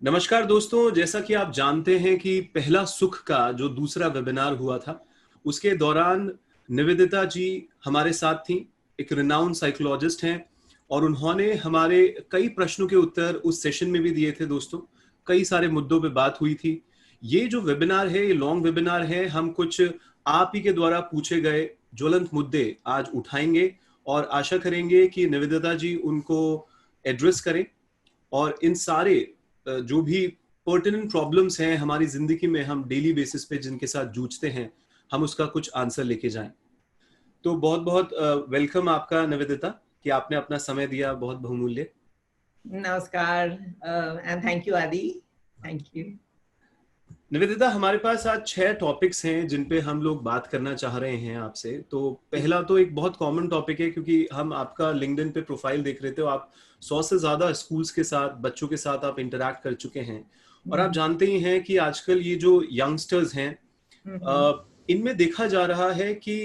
नमस्कार दोस्तों, जैसा कि आप जानते हैं कि पहला सुख का जो दूसरा वेबिनार हुआ था, उसके दौरान निवेदिता जी हमारे साथ थीं। एक रिनाउंड साइकोलॉजिस्ट हैं और उन्होंने हमारे कई प्रश्नों के उत्तर उस सेशन में भी दिए थे दोस्तों। कई सारे मुद्दों पे बात हुई थी। ये जो वेबिनार है, ये लॉन्ग वेबिनार है। हम कुछ आप ही के द्वारा पूछे गए ज्वलंत मुद्दे आज उठाएंगे और आशा करेंगे कि निवेदिता जी उनको एड्रेस करें और इन सारे जो भी पर्टिनेंट प्रॉब्लम्स हैं हमारी जिंदगी में, हम डेली बेसिस पे जिनके साथ जूझते हैं, हम उसका कुछ आंसर लेके जाएं। तो बहुत बहुत वेलकम आपका निवेदिता कि आपने अपना समय दिया, बहुत बहुमूल्य। नमस्कार एंड थैंक यू आदि, थैंक यू। निवेदिता, हमारे पास आज 6 टॉपिक्स हैं जिन पे हम लोग बात करना चाह रहे हैं आपसे। तो पहला तो एक बहुत कॉमन टॉपिक है, क्योंकि हम आपका लिंक्डइन पे प्रोफाइल देख रहे थे, आप 100 से ज्यादा स्कूल्स के साथ, बच्चों के साथ आप इंटरैक्ट कर चुके हैं। और आप जानते ही हैं कि आजकल ये जो यंगस्टर्स हैं, इनमें देखा जा रहा है कि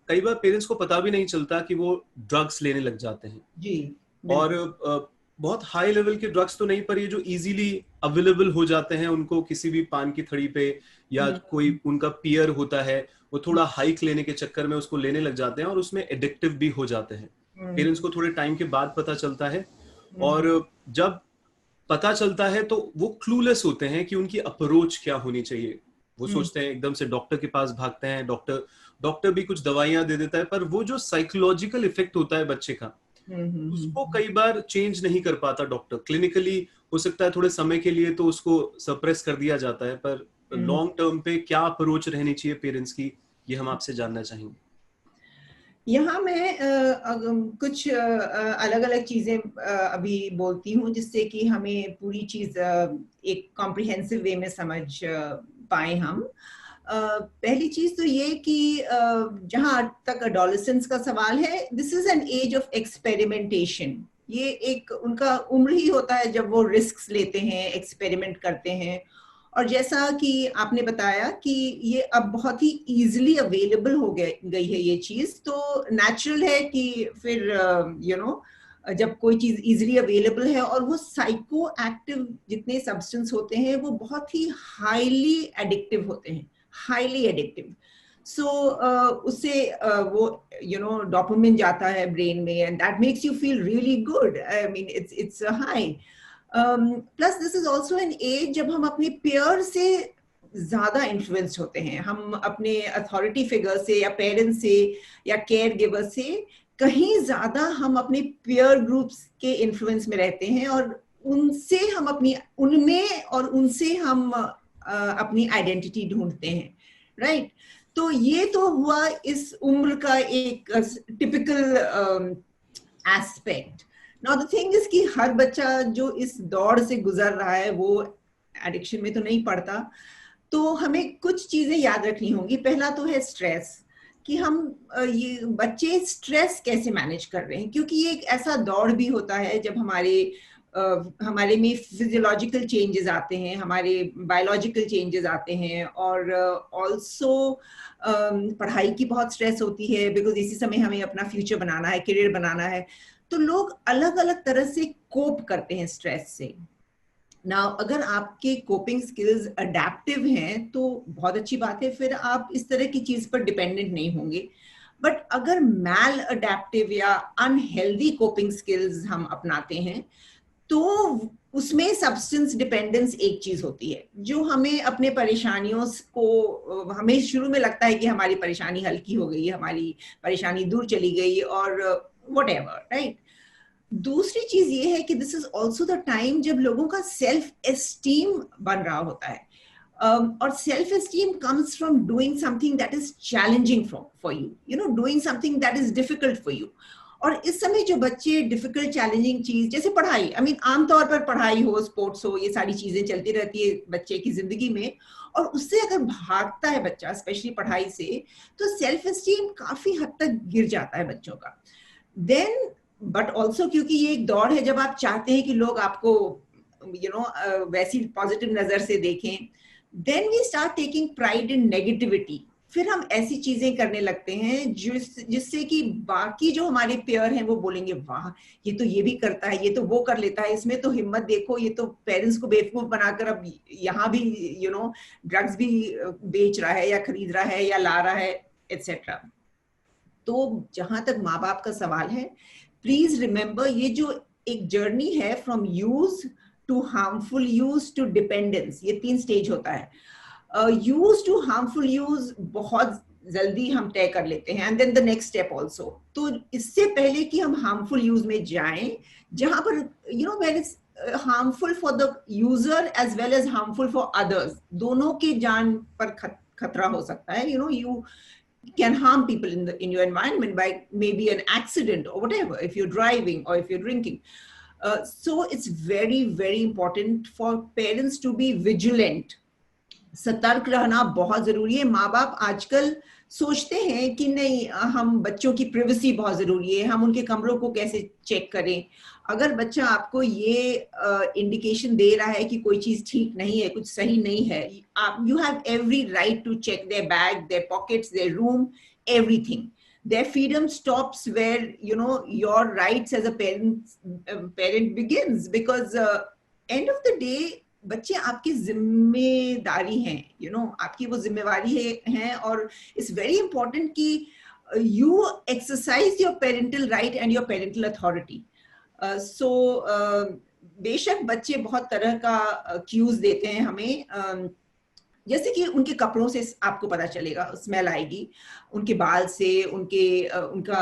कई बार पेरेंट्स को पता भी नहीं चलता कि वो ड्रग्स लेने लग जाते हैं। जी, और बहुत हाई लेवल के ड्रग्स तो नहीं, पर ये जो इजीली अवेलेबल हो जाते हैं उनको किसी भी पान की थड़ी पे, या कोई उनका पीयर होता है, वो थोड़ा हाइक लेने के चक्कर में उसको लेने लग जाते हैं और उसमें एडिक्टिव भी हो जाते हैं। पेरेंट्स को थोड़े टाइम के बाद पता चलता है, और जब पता चलता है तो वो क्लूलेस होते हैं कि उनकी अप्रोच क्या होनी चाहिए। वो सोचते हैं, एकदम से डॉक्टर के पास भागते हैं, डॉक्टर भी कुछ दवाइयां दे देता है, पर वो जो साइकोलॉजिकल इफेक्ट होता है बच्चे का, उसको कई बार चेंज नहीं कर पाता डॉक्टर। क्लिनिकली हो सकता है थोड़े समय के लिए तो उसको सप्रेस कर दिया जाता है, पर लॉन्ग टर्म पे क्या अप्रोच रहनी चाहिए पेरेंट्स की, ये हम आपसे जानना चाहेंगे। यहाँ मैं कुछ अलग अलग चीजें अभी बोलती हूँ, जिससे कि हमें पूरी चीज एक कॉम्प्रिहेंसिव वे में समझ पाए हम। पहली चीज तो ये कि जहां तक एडोलेसेंस का सवाल है, this is an age of experimentation. ये एक उनका उम्र ही होता है जब वो रिस्क लेते हैं, एक्सपेरिमेंट करते हैं। और जैसा कि आपने बताया कि ये अब बहुत ही इजीली अवेलेबल हो गई है ये चीज, तो नेचुरल है कि फिर जब कोई चीज इजीली अवेलेबल है और वो साइको एक्टिव जितने सब्सटेंस होते हैं वो बहुत ही हाईली एडिक्टिव होते हैं, हाईली एडिक्टिव। सो उससे वो डोपामिन जाता है ब्रेन में, and that makes you feel really good. I mean it's high. Plus this is also an age जब हम अपने पेयर से ज्यादा इन्फ्लुएंस होते हैं। हम अपने अथॉरिटी फिगर से या पेरेंट्स से या केयर गिवर से कहीं ज्यादा हम अपने पेयर ग्रुप्स के इन्फ्लुएंस में रहते हैं, और उनसे हम अपनी आइडेंटिटी ढूंढते हैं, राइट? तो ये तो हुआ इस उम्र का एक typical aspect. Now the thing is कि हर बच्चा जो इस दौड़ से गुजर रहा है वो एडिक्शन में तो नहीं पड़ता। तो हमें कुछ चीजें याद रखनी होंगी। पहला तो है स्ट्रेस, कि हम ये बच्चे स्ट्रेस कैसे मैनेज कर रहे हैं, क्योंकि ये एक ऐसा दौड़ भी होता है जब हमारे में फिजियोलॉजिकल चेंजेस आते हैं, हमारे बायोलॉजिकल चेंजेस आते हैं, और ऑल्सो पढ़ाई की बहुत स्ट्रेस होती है, बिकॉज इसी समय हमें अपना फ्यूचर बनाना है, करियर बनाना है। तो लोग अलग अलग तरह से कोप करते हैं स्ट्रेस से। नाउ अगर आपके कोपिंग स्किल्स अडेप्टिव हैं तो बहुत अच्छी बात है, फिर आप इस तरह की चीज पर डिपेंडेंट नहीं होंगे। बट अगर मैल अडेप्टिव या अनहेल्दी कोपिंग स्किल्स हम अपनाते हैं, तो उसमें सब्सटेंस डिपेंडेंस एक चीज होती है जो हमें अपने परेशानियों को, हमें शुरू में लगता है कि हमारी परेशानी हल्की हो गई, हमारी परेशानी दूर चली गई, और व्हाटएवर, राइट? दूसरी चीज ये है कि this is also the time जब लोगों का सेल्फ एस्टीम बन रहा होता है, और self esteem comes from doing something that is challenging for you, doing something that is difficult for you. और इस समय जो बच्चे डिफिकल्ट चैलेंजिंग चीज जैसे पढ़ाई, आई मीन आमतौर पर पढ़ाई हो, स्पोर्ट्स हो, ये सारी चीजें चलती रहती है बच्चे की जिंदगी में, और उससे अगर भागता है बच्चा, स्पेशली पढ़ाई से, तो सेल्फ एस्टीम काफी हद तक गिर जाता है बच्चों का। देन बट ऑल्सो क्योंकि ये एक दौड़ है जब आप चाहते हैं कि लोग आपको वैसी पॉजिटिव नजर से देखें, then we start taking pride in negativity फिर हम ऐसी चीजें करने लगते हैं जिससे कि बाकी जो हमारे पेयर हैं वो बोलेंगे वाह ये तो ये भी करता है, ये तो वो कर लेता है, इसमें तो हिम्मत देखो, ये तो पेरेंट्स को बेवकूफ बनाकर अब यहाँ भी ड्रग्स भी बेच रहा है या खरीद रहा है या ला रहा है एटसेट्रा। तो जहां तक माँ बाप का सवाल है, प्लीज रिमेंबर ये जो एक जर्नी है from use to harmful use to dependence, ये 3 स्टेज होता है। यूज टू हार्मफुल यूज बहुत जल्दी हम तय कर लेते हैं, and then the next step also. तो इससे पहले कि हम हार्मफुल यूज में जाएं, जहां पर when it's harmful for the user as well as harmful for others, दोनों के जान पर खतरा हो सकता है। you can harm people in your environment by maybe an accident or whatever, if you're driving or if you're drinking. So it's very, very important for parents to be vigilant. सतर्क रहना बहुत जरूरी है। माँ बाप आजकल सोचते हैं कि नहीं, हम बच्चों की प्राइवेसी बहुत जरूरी है, हम उनके कमरों को कैसे चेक करें। अगर बच्चा आपको ये इंडिकेशन दे रहा है कि कोई चीज ठीक नहीं है, कुछ सही नहीं है, you have every right to check their bag, their pockets, their room, everything. Their freedom stops where your rights as a parent begins, because end of the day बच्चे आपकी जिम्मेदारी हैं, आपकी वो जिम्मेवारी है, और इट्स वेरी इंपॉर्टेंट कि you exercise your parental right and your parental authority. So बेशक बच्चे बहुत तरह का क्यूज देते हैं हमें, जैसे कि उनके कपड़ों से आपको पता चलेगा, स्मेल आएगी, उनके बाल से, उनका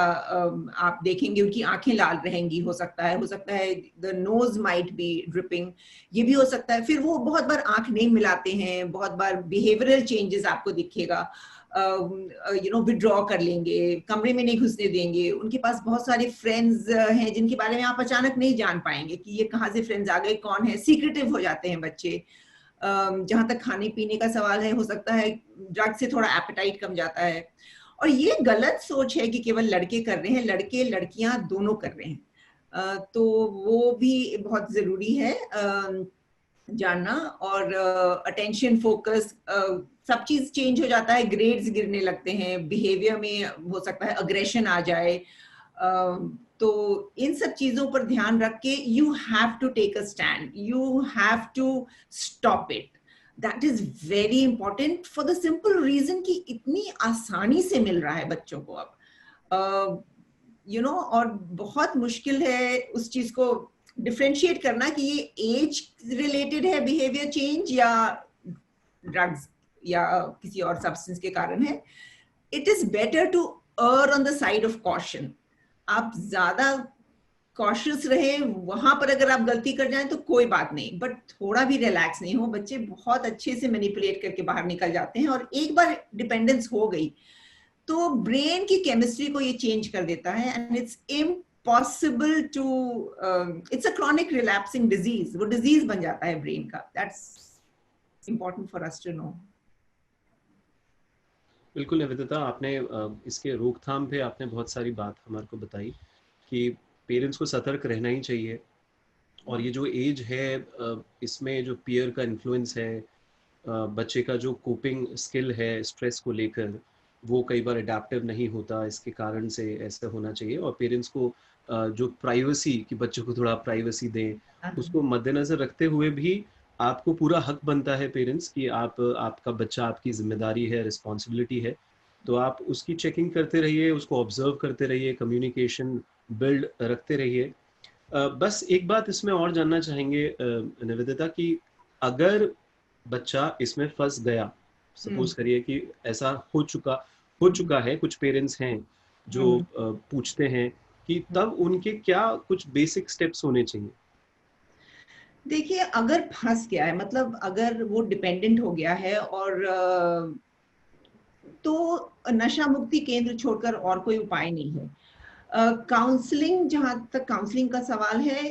आप देखेंगे उनकी आंखें लाल रहेंगी, हो सकता है the nose might be dripping, ये भी हो सकता है. फिर वो बहुत बार आंख नहीं मिलाते हैं, बहुत बार बिहेवियरल चेंजेस आपको दिखेगा, विड्रॉ कर लेंगे, कमरे में नहीं घुसने देंगे, उनके पास बहुत सारे फ्रेंड्स हैं जिनके बारे में आप अचानक नहीं जान पाएंगे कि ये कहाँ से फ्रेंड्स आ गए, कौन है, सीक्रेटिव हो जाते हैं बच्चे. जहां तक खाने पीने का सवाल है, हो सकता है ड्रग से थोड़ा एपेटाइट कम जाता है. और ये गलत सोच है कि केवल लड़के कर रहे हैं, लड़के लड़कियां दोनों कर रहे हैं. तो वो भी बहुत जरूरी है जानना. और अटेंशन फोकस, सब चीज चेंज हो जाता है, ग्रेड्स गिरने लगते हैं, बिहेवियर में हो सकता है अग्रेशन आ जाए. तो इन सब चीजों पर ध्यान रख के you have to take a stand, you have to stop it. That is very important for the simple reason कि इतनी आसानी से मिल रहा है बच्चों को अब, और बहुत मुश्किल है उस चीज को डिफरेंशिएट करना कि ये एज रिलेटेड है बिहेवियर चेंज या ड्रग्स या किसी और सब्सटेंस के कारण है. It is better to err on the side of caution. आप ज्यादा कॉशियस रहे, वहां पर अगर आप गलती कर जाएं तो कोई बात नहीं, बट थोड़ा भी रिलैक्स नहीं हो. बच्चे बहुत अच्छे से मैनिपुलेट करके बाहर निकल जाते हैं, और एक बार डिपेंडेंस हो गई तो ब्रेन की केमिस्ट्री को ये चेंज कर देता है, and it's impossible to, it's a chronic relapsing disease, वो डिजीज बन जाता है ब्रेन का. That's important for us to know. बिल्कुल निवेदिता, आपने इसके रोकथाम पे आपने बहुत सारी बात हमारे को बताई कि पेरेंट्स को सतर्क रहना ही चाहिए. और ये जो एज है, इसमें जो पीयर का इन्फ्लुएंस है, बच्चे का जो कोपिंग स्किल है स्ट्रेस को लेकर, वो कई बार अडेप्टिव नहीं होता, इसके कारण से ऐसा होना चाहिए. और पेरेंट्स को जो प्राइवेसी, कि बच्चों को थोड़ा प्राइवेसी दें, उसको मद्देनजर रखते हुए भी आपको पूरा हक बनता है पेरेंट्स कि आपका बच्चा आपकी जिम्मेदारी है, रिस्पॉन्सिबिलिटी है. तो आप उसकी चेकिंग करते रहिए, उसको ऑब्जर्व करते रहिए, कम्युनिकेशन बिल्ड रखते रहिए. बस एक बात इसमें और जानना चाहेंगे निवेदिता, कि अगर बच्चा इसमें फंस गया, सपोज करिए कि ऐसा हो चुका है, कुछ पेरेंट्स हैं जो पूछते हैं कि तब उनके क्या कुछ बेसिक स्टेप्स होने चाहिए? देखिए, अगर फंस गया है, मतलब अगर वो डिपेंडेंट हो गया है, और तो नशा मुक्ति केंद्र छोड़कर और कोई उपाय नहीं है. काउंसलिंग, जहां तक काउंसलिंग का सवाल है,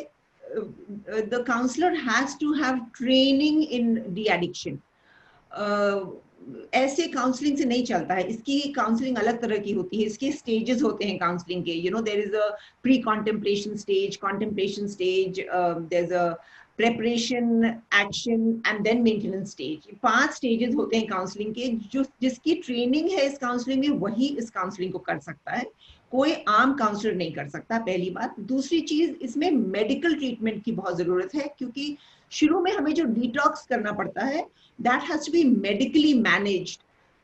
the counsellor has to have training in de addiction. ऐसे काउंसलिंग से नहीं चलता है. इसकी काउंसलिंग अलग तरह की होती है, इसके स्टेजेस होते हैं काउंसलिंग के. There is a pre contemplation stage, contemplation stage, there is a preparation, action and then maintenance stage. 5 stages होते हैं काउंसलिंग के। जो जिसकी ट्रेनिंग है इस काउंसलिंग में वही इस काउंसलिंग को कर सकता है, कोई आम काउंसलर नहीं कर सकता, पहली बात। दूसरी चीज, इसमें मेडिकल ट्रीटमेंट की बहुत जरूरत है, क्योंकि शुरू में हमें जो डिटॉक्स करना पड़ता है that has to be medically managed.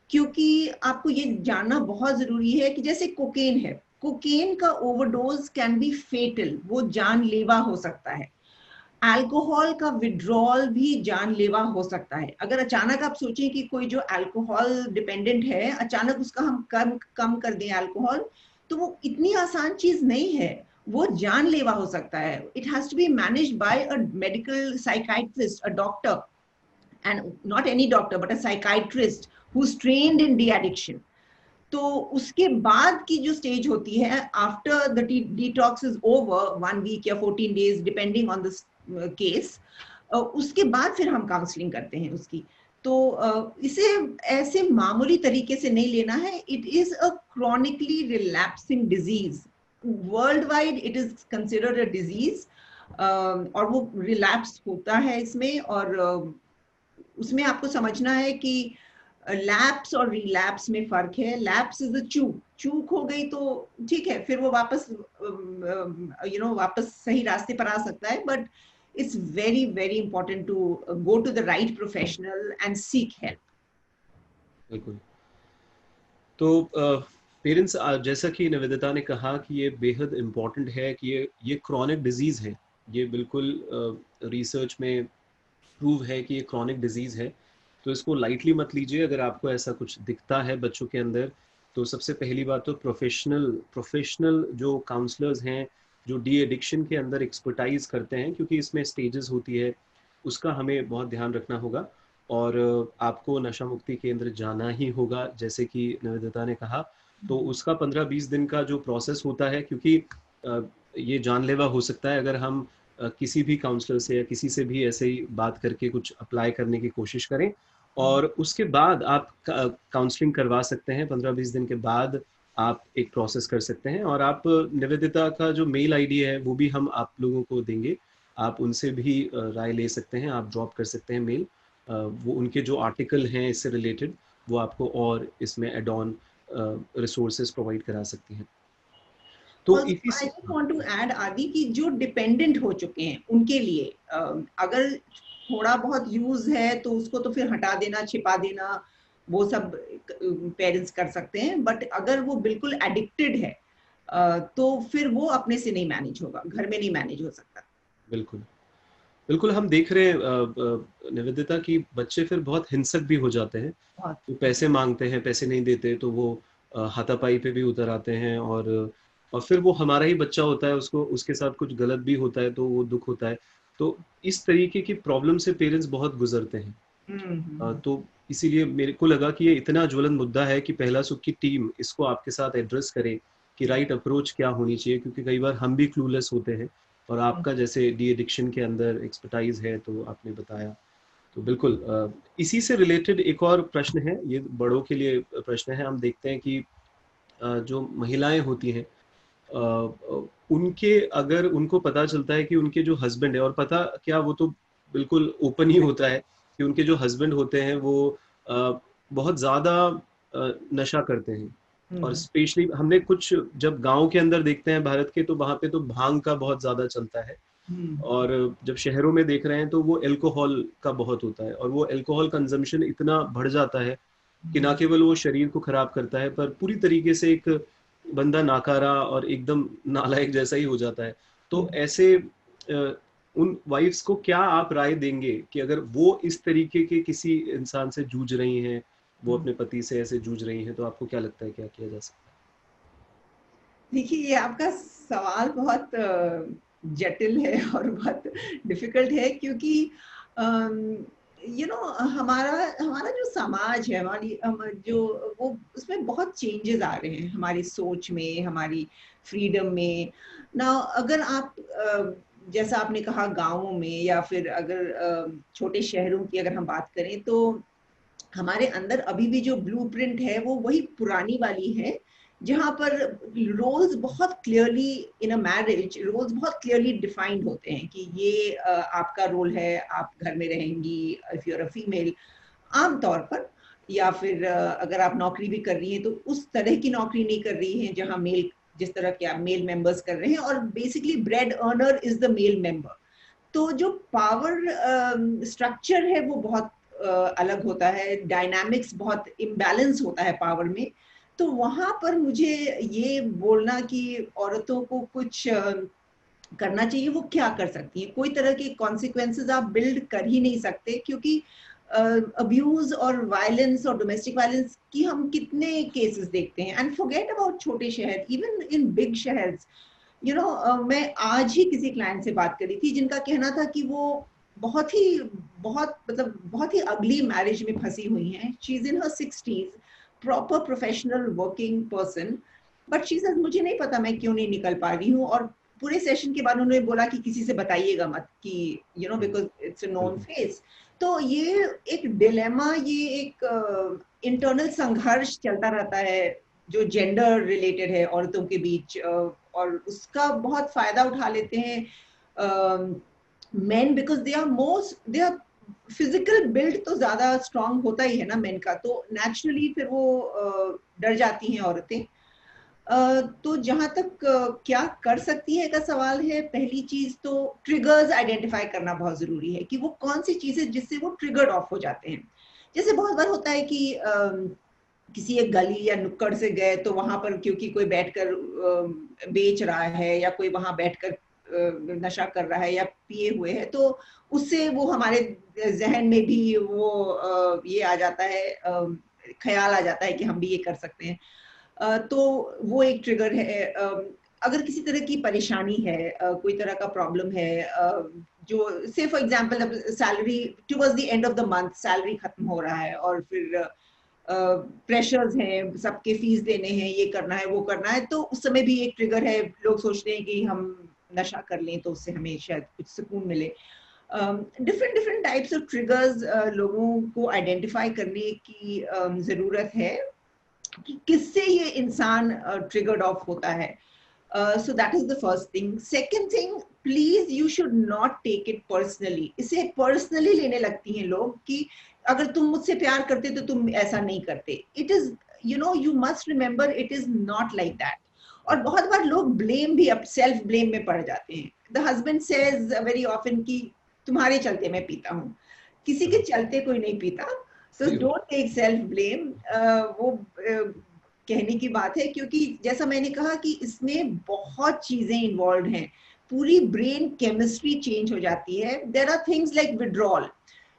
क्योंकि आपको ये जानना बहुत जरूरी है कि जैसे कोकेन है, कोकेन का ओवरडोज कैन बी फेटल, वो जानलेवा हो सकता है। अल्कोहल का विड्रॉल भी जानलेवा हो सकता है। अगर अचानक आप सोचें कि कोई जो अल्कोहल डिपेंडेंट है, अचानक उसका हम कम कर दें अल्कोहल, तो वो इतनी आसान चीज नहीं है, वो जानलेवा हो सकता है। It has to be managed by a medical psychiatrist, a doctor, and not any doctor but a psychiatrist who's trained in de-addiction. तो उसके बाद की जो स्टेज होती है, after the detox is over, 1 week या 14 days depending on the case, उसके बाद फिर हम काउंसलिंग करते हैं उसकी। तो इसे ऐसे मामूली तरीके से नहीं लेना है। It is a chronically relapsing disease, world wide it is considered a disease, और वो रिलैप्स होता है इसमें। और उसमें आपको समझना है कि लैप्स और रिलैप्स में फर्क है। लैप्स इज अ चूक हो गई तो ठीक है, फिर वो वापस वापस सही रास्ते पर आ सकता है, but it's very very important to go to the right professional and seek help. बिल्कुल। तो पेरेंट्स, जैसा कि निवेदिता ने कहा कि ये बेहद इम्पॉर्टेंट है कि ये क्रॉनिक डिजीज़ है। ये बिल्कुल रिसर्च में प्रूव है कि ये क्रॉनिक डिजीज़ है, तो इसको लाइटली मत लीजिए। अगर आपको ऐसा कुछ दिखता है बच्चों के अंदर, तो सबसे पहली बात तो प्रोफेशनल जो काउंसलर्स हैं, जो डी एडिक्शन के अंदर एक्सपर्टाइज करते हैं, क्योंकि इसमें स्टेजेस होती है, उसका हमें बहुत ध्यान रखना होगा। और आपको नशा मुक्ति केंद्र जाना ही होगा, जैसे कि निवेदिता ने कहा। तो उसका 15-20 दिन का जो प्रोसेस होता है, क्योंकि ये जानलेवा हो सकता है अगर हम किसी भी काउंसलर से या किसी से भी ऐसे ही बात करके कुछ अप्लाई करने की कोशिश करें। और उसके बाद आप काउंसलिंग करवा सकते हैं। 15-20 दिन के बाद आप एक प्रोसेस कर सकते हैं। और आप निवेदिता का जो मेल आईडी है वो भी हम आप लोगों को देंगे, आप उनसे भी राय ले सकते हैं, आप ड्रॉप कर सकते हैं मेल। वो उनके जो आर्टिकल हैं इससे रिलेटेड, वो आपको और इसमें एड ऑन रिसोर्सेज प्रोवाइड करा सकती हैं। तो I just want to add, आदि, कि जो डिपेंडेंट हो चुके हैं उनके लिए अगर थोड़ा बहुत यूज है तो उसको तो फिर हटा देना, छिपा देना, वो सब पेरेंट्स कर सकते हैं। बट अगर वो बिल्कुल एडिक्टेड है तो फिर वो अपने से नहीं मैनेज होगा, घर में नहीं मैनेज हो सकता। बिल्कुल बिल्कुल, हम देख रहे हैं निवेदिता की बच्चे फिर बहुत हिंसक भी हो जाते हैं। वो पैसे मांगते हैं, पैसे नहीं देते तो वो हाथापाई पे भी उतर आते हैं। और फिर वो हमारा ही बच्चा होता है, उसको उसके साथ कुछ गलत भी होता है तो वो दुख होता है। तो इस तरीके की प्रॉब्लम से पेरेंट्स बहुत गुजरते हैं। तो इसीलिए मेरे को लगा कि ये इतना ज्वलन मुद्दा है कि पहला सुख की टीम इसको आपके साथ एड्रेस करे कि राइट अप्रोच क्या होनी चाहिए, क्योंकि कई बार हम भी क्लूलेस होते हैं। और आपका जैसे डी एडिक्शन के अंदर एक्सपर्टाइज है, तो आपने बताया। तो बिल्कुल इसी से रिलेटेड एक और प्रश्न है, ये बड़ों के लिए प्रश्न है। हम देखते हैं कि जो महिलाएं होती हैं, उनके अगर उनको पता चलता है कि उनके जो हस्बैंड है, और पता क्या, वो तो बिल्कुल ओपन ही होता है कि उनके जो हस्बैंड होते हैं वो बहुत ज़्यादा नशा करते हैं। और स्पेशली हमने कुछ जब गांव के अंदर देखते हैं भारत के, तो वहाँ पे तो भांग का बहुत ज़्यादा चलता है। और जब शहरों में देख रहे हैं तो वो अल्कोहल का बहुत होता है। और वो अल्कोहल कंजम्पशन इतना बढ़ जाता है कि ना केवल वो शरीर को खराब करता है, पर पूरी तरीके से एक बंदा नाकारा और एकदम नालायक जैसा ही हो जाता है। तो ऐसे उन वाइफ्स को क्या आप राय देंगे कि अगर वो इस तरीके के किसी इंसान से जूझ रही हैं, वो अपने पति से ऐसे जूझ रही हैं, तो आपको क्या लगता है क्या किया जा सकता है? देखिए, ये आपका सवाल बहुत जटिल है और बहुत डिफिकल्ट है, क्योंकि हमारा हमारा जो समाज है, जो वो उसमें बहुत चेंजेस आ रहे हैं, हमारी सोच में, हमारी फ्रीडम में ना। अगर आप जैसा आपने कहा गांवों में, या फिर अगर छोटे शहरों की अगर हम बात करें, तो हमारे अंदर अभी भी जो ब्लूप्रिंट है वो वही पुरानी वाली है जहाँ पर रोल्स बहुत clearly in a marriage, roles बहुत क्लियरली डिफाइंड होते हैं कि ये आपका रोल है, आप घर में रहेंगी if you are a female, आमतौर पर, या फिर अगर आप नौकरी भी कर रही हैं तो उस तरह की नौकरी नहीं कर रही हैं जहाँ मेल, जिस तरह के आप मेल मेंबर्स कर रहे हैं, और basically bread earner is the male member. तो जो पावर स्ट्रक्चर है वो बहुत अलग होता है, डायनामिक्स बहुत इम्बैलेंस होता है पावर में। तो वहां पर मुझे ये बोलना कि औरतों को कुछ करना चाहिए, वो क्या कर सकती हैं? कोई तरह के कॉन्सिक्वेंसेस आप बिल्ड कर ही नहीं सकते, क्योंकि अब्यूज और वायलेंस और डोमेस्टिक वायलेंस की हम कितने केसेस देखते हैं। एंड फॉरगेट अबाउट छोटे शहर, इवन इन बिग शहर्स, यू नो, मैं आज ही किसी क्लाइंट से बात करी थी जिनका कहना था कि वो बहुत ही अगली मैरिज में फंसी हुई हैं। She is in her 60s, proper professional working person, but she said मुझे नहीं पता मैं क्यों नहीं निकल पा रही हूँ। और पूरे सेशन के बाद उन्होंने बोला कि किसी से बताइएगा मत, कि you know, because it's a known face. तो ये एक डिलेमा, ये एक इंटरनल संघर्ष चलता रहता है जो जेंडर रिलेटेड है औरतों के बीच, और उसका बहुत फायदा उठा लेते हैं men, because they are physical build तो ज्यादा स्ट्रांग होता ही है ना मेन का, तो नेचुरली फिर वो डर जाती हैं औरतें। तो जहां तक क्या कर सकती है का सवाल है, पहली चीज तो ट्रिगर्स आइडेंटिफाई करना बहुत जरूरी है कि वो कौन सी चीज है जिससे वो ट्रिगर्ड ऑफ हो जाते हैं। जैसे बहुत बार होता है कि किसी एक गली या नुक्कड़ से गए तो वहां पर क्योंकि कोई बैठकर बेच रहा है या कोई वहां बैठकर नशा कर रहा है या पिए हुए है, तो उससे वो हमारे जहन में भी वो ये आ जाता है, ख्याल आ जाता है कि हम भी ये कर सकते हैं। तो वो एक ट्रिगर है। अगर किसी तरह की परेशानी है, कोई तरह का प्रॉब्लम है, जो से फॉर एग्जांपल अब salary towards the end of the month salary खत्म हो रहा है और फिर प्रेशर्स हैं, सबके फीस देने हैं, ये करना है वो करना है, तो उस समय भी एक ट्रिगर है। लोग सोचते हैं कि हम नशा कर लें तो उससे हमें शायद कुछ सुकून मिले। Different different types of triggers लोगों को आइडेंटिफाई करने की जरूरत है कि किससे ये इंसान ट्रिगर्ड ऑफ होता है। So that is the first thing. Second thing, please you should not take it personally. इसे पर्सनली लेने लगती हैं लोग कि अगर तुम मुझसे प्यार करते तो तुम ऐसा नहीं करते। It is, you know, you must remember it is not like that. और बहुत बार लोग ब्लेम भी, अब सेल्फ ब्लेम में पड़ जाते हैं। The husband says very often कि तुम्हारे चलते मैं पीता हूँ, किसी के चलते कोई नहीं पीता। So don't take self blame. वो कहने की बात है, क्योंकि जैसा मैंने कहा कि इसमें बहुत चीजें इन्वॉल्व हैं, पूरी ब्रेन केमिस्ट्री चेंज हो जाती है। There are things like withdrawal.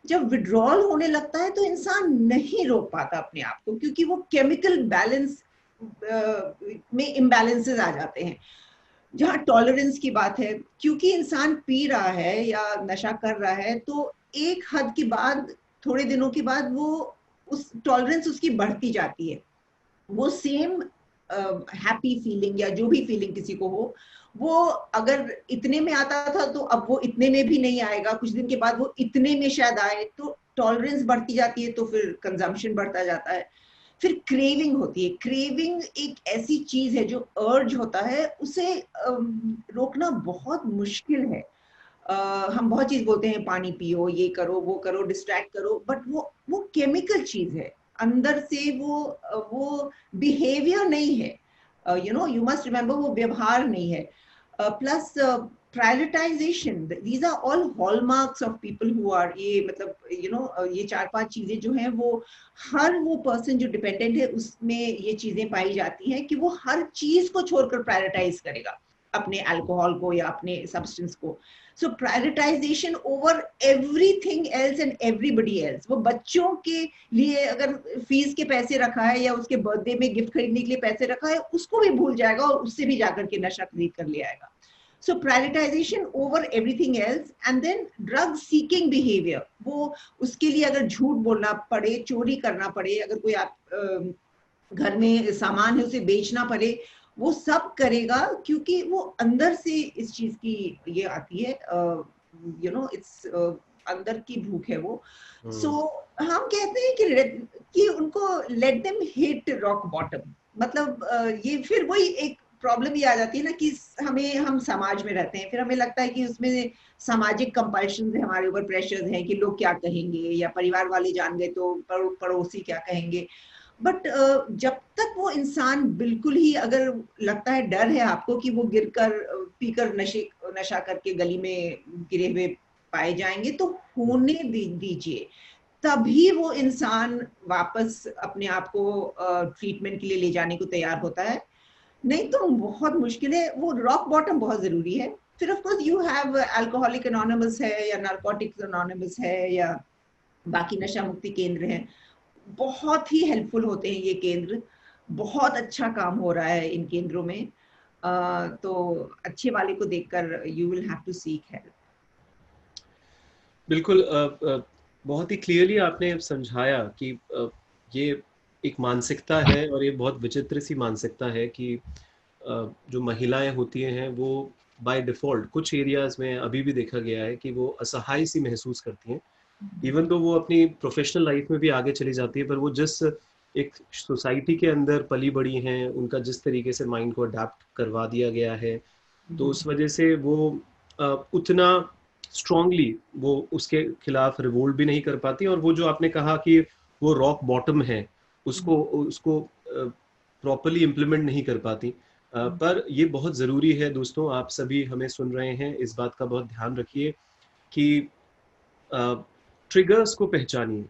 जब विड्रॉल होने लगता है तो इंसान नहीं रोक पाता अपने आप को, क्योंकि वो केमिकल बैलेंस में इम्बैलेंसेस आ जाते हैं। जहाँ टॉलरेंस की बात है, क्योंकि इंसान पी रहा है या नशा कर रहा है, तो एक हद के बाद, थोड़े दिनों के बाद, वो उस टॉलरेंस उसकी बढ़ती जाती है। वो सेम हैप्पी फीलिंग या जो भी फीलिंग किसी को हो, वो अगर इतने में आता था तो अब वो इतने में भी नहीं आएगा, कुछ दिन के बाद वो इतने में शायद आए। तो टॉलरेंस बढ़ती जाती है तो फिर कंजम्पशन बढ़ता जाता है। फिर क्रेविंग होती है। क्रेविंग एक ऐसी चीज है जो अर्ज होता है, उसे रोकना बहुत मुश्किल है। हम बहुत चीज बोलते हैं, पानी पियो, ये करो, वो करो, डिस्ट्रैक्ट करो, बट वो केमिकल चीज है अंदर से, वो बिहेवियर नहीं है। You know, you must remember, वो व्यवहार नहीं है। Plus prioritisation, these are all hallmarks of people who are, ये मतलब यू नो, ये 4-5 चीजें जो हैं, वो हर वो पर्सन जो डिपेंडेंट है उसमें ये चीजें पाई जाती हैं कि वो हर चीज को छोड़कर प्रायोरिटाइज करेगा, अपने अल्कोहल को या अपने सब्सटेंस को। So prioritization over everything else and everybody else. वो बच्चों के लिए अगर फीस के पैसे रखा है या उसके बर्थडे में गिफ्ट खरीदने के लिए पैसे रखा है, उसको भी भूल जाएगा और उससे भी जाकर के नशा खरीद कर ले आएगा। So prioritization over everything else, and then drug seeking behavior. वो उसके लिए अगर झूठ बोलना पड़े, चोरी करना पड़े, अगर कोई आप घर में सामान है उसे बेचना पड़े, वो सब करेगा, क्योंकि वो अंदर से इस चीज की ये आती है, यू नो, इट्स अंदर की भूख है वो। सो हम कहते हैं कि उनको let them hit rock bottom. मतलब ये फिर वही एक प्रॉब्लम ये आ जाती है ना कि हम समाज में रहते हैं, फिर हमें लगता है कि उसमें सामाजिक कंपल्शन है, हमारे ऊपर प्रेशर्स हैं कि लोग क्या कहेंगे, या परिवार वाले जान गए तो पड़ोसी क्या कहेंगे। बट जब तक वो इंसान बिल्कुल ही, अगर लगता है, डर है आपको कि वो गिरकर पीकर नशा करके गली में गिरे हुए पाए जाएंगे, तो होने दीजिए। तभी वो इंसान वापस अपने आप को ट्रीटमेंट के लिए ले जाने को तैयार होता है। नहीं तो बहुत मुश्किल है। वो रॉक बॉटम बहुत जरूरी है। फिर of course you have alcoholic anonymous है, या नार्कोटिक्स एनोनिमस है, या बाकी नशा मुक्ति केंद्र हैं, बहुत ही हेल्पफुल होते हैं ये केंद्र। बहुत अच्छा काम हो रहा है इन केंद्रों में। तो अच्छे वाले को देखकर you will have to seek help. बिल्कुल, बहुत ही क्लियरली आपने समझाया कि ये एक मानसिकता है, और ये बहुत विचित्र सी मानसिकता है कि जो महिलाएं होती हैं वो बाय डिफ़ॉल्ट कुछ एरियाज़ में अभी भी देखा गया है कि वो असहाय सी महसूस करती हैं। इवन तो वो अपनी प्रोफेशनल लाइफ में भी आगे चली जाती है, पर वो जिस एक सोसाइटी के अंदर पली बड़ी हैं, उनका जिस तरीके से माइंड को अडैप्ट करवा दिया गया है, तो उस वजह से वो उतना स्ट्रांगली वो उसके खिलाफ रिवोल्ट भी नहीं कर पाती। और वो जो आपने कहा कि वो रॉक बॉटम है, उसको उसको प्रॉपरली इम्प्लीमेंट नहीं कर पाती। पर ये बहुत ज़रूरी है दोस्तों, आप सभी हमें सुन रहे हैं, इस बात का बहुत ध्यान रखिए कि ट्रिगर्स को पहचानिए।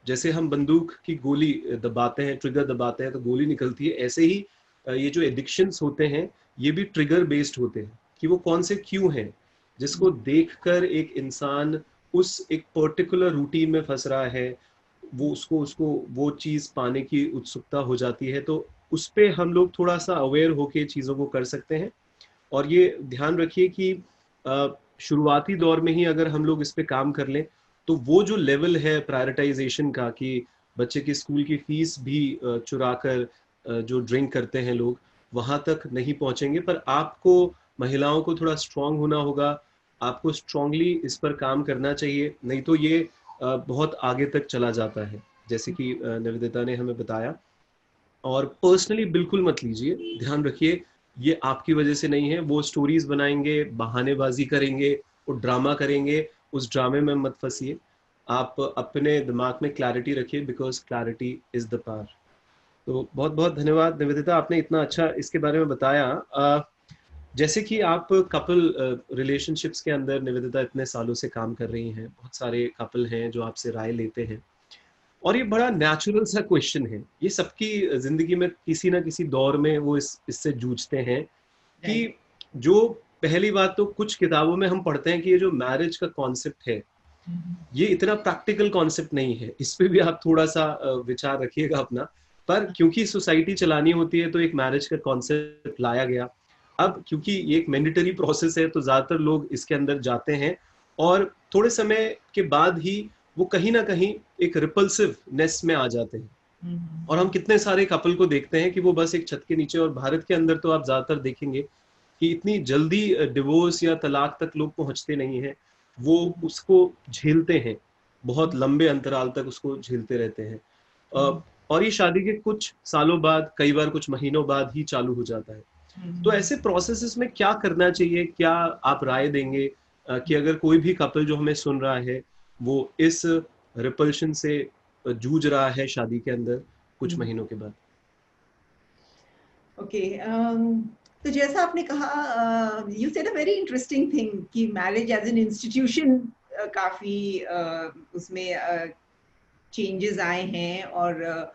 जैसे हम बंदूक की गोली दबाते हैं, ट्रिगर दबाते हैं तो गोली निकलती है, ऐसे ही ये जो एडिक्शंस होते हैं ये भी ट्रिगर बेस्ड होते हैं कि वो कौन से क्यों हैं, जिसको देखकर एक इंसान उस एक पर्टिकुलर रूटीन में फंस रहा है, वो उसको उसको वो चीज़ पाने की उत्सुकता हो जाती है। तो उस पे हम लोग थोड़ा सा अवेयर होके चीज़ों को कर सकते हैं। और ये ध्यान रखिए कि शुरुआती दौर में ही अगर हम लोग इस पे काम कर लें, तो वो जो लेवल है प्रायोरिटाइजेशन का कि बच्चे की स्कूल की फीस भी चुरा कर जो ड्रिंक करते हैं लोग, वहाँ तक नहीं पहुँचेंगे। पर आपको, महिलाओं को थोड़ा स्ट्रांग होना होगा, आपको स्ट्रांगली इस पर काम करना चाहिए, नहीं तो ये बहुत आगे तक चला जाता है, जैसे कि निवेदिता ने हमें बताया। और पर्सनली बिल्कुल मत लीजिए, ध्यान रखिए ये आपकी वजह से नहीं है। वो स्टोरीज बनाएंगे, बहानेबाजी करेंगे, वो ड्रामा करेंगे, उस ड्रामे में मत फंसिए। आप अपने दिमाग में क्लैरिटी रखिए, because clarity is the power. तो बहुत बहुत धन्यवाद निवेदिता, आपने इतना अच्छा इसके बारे में बताया। जैसे कि आप कपल रिलेशनशिप्स के अंदर निवेदिता इतने सालों से काम कर रही हैं, बहुत सारे कपल हैं जो आपसे राय लेते हैं, और ये बड़ा नेचुरल सा क्वेश्चन है, ये सबकी जिंदगी में किसी ना किसी दौर में वो इससे जूझते हैं कि राइट। जो पहली बात तो कुछ किताबों में हम पढ़ते हैं कि ये जो मैरिज का कॉन्सेप्ट है ये इतना प्रैक्टिकल कॉन्सेप्ट नहीं है। इस पे भी आप थोड़ा सा विचार रखिएगा अपना। पर क्योंकि सोसाइटी चलानी होती है तो एक मैरिज का कॉन्सेप्ट लाया गया। अब क्योंकि ये एक मैंडेटरी प्रोसेस है तो ज्यादातर लोग इसके अंदर जाते हैं, और थोड़े समय के बाद ही वो कहीं ना कहीं एक रिपल्सिवनेस में आ जाते हैं। और हम कितने सारे कपल को देखते हैं कि वो बस एक छत के नीचे, और भारत के अंदर तो आप ज्यादातर देखेंगे कि इतनी जल्दी डिवोर्स या तलाक तक लोग पहुंचते नहीं हैं, वो उसको झेलते हैं, बहुत लंबे अंतराल तक उसको झेलते रहते हैं। और ये शादी के कुछ सालों बाद, कई बार कुछ महीनों बाद ही चालू हो जाता है। तो ऐसे प्रोसेसेस में क्या करना चाहिए, क्या आप राय देंगे कि अगर कोई भी कपल जो हमें सुन रहा है वो इस रिपल्शन से जूझ रहा है शादी के अंदर कुछ महीनों के बाद? ओके, तो जैसा आपने कहा, you said a very interesting thing कि मैरिज एज एन इंस्टीट्यूशन काफी उसमें चेंजेस आए हैं, और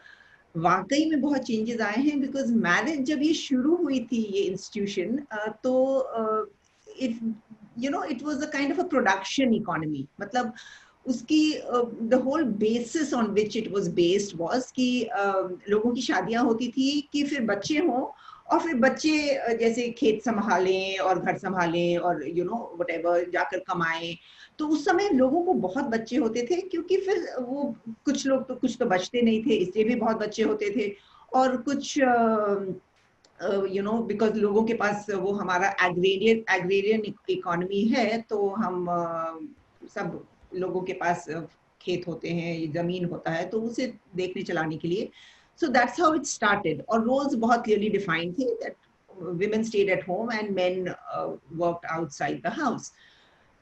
वाकई में बहुत चेंजेस आए हैं। बिकॉज मैरिज जब ये शुरू हुई थी, ये इंस्टीट्यूशन, तो it it was a kind of a production economy. मतलब उसकी the whole basis on which it was based was कि लोगों की शादियां होती थी कि फिर बच्चे हों, और फिर बच्चे जैसे खेत संभालें और घर संभालें और व्हाटएवर जाकर कमाएं। तो उस समय लोगों को बहुत बच्चे होते थे, क्योंकि फिर वो कुछ तो बचते नहीं थे, इसलिए भी बहुत बच्चे होते थे। और कुछ बिकॉज लोगों के पास वो हमारा एग्रेरियन इकोनॉमी है, तो हम सब लोगों के पास खेत होते हैं, जमीन होता है, तो उसे देखने चलाने के लिए So that's how it started. और roles बहुत clearly defined थे, that women stayed at home and men worked outside the house.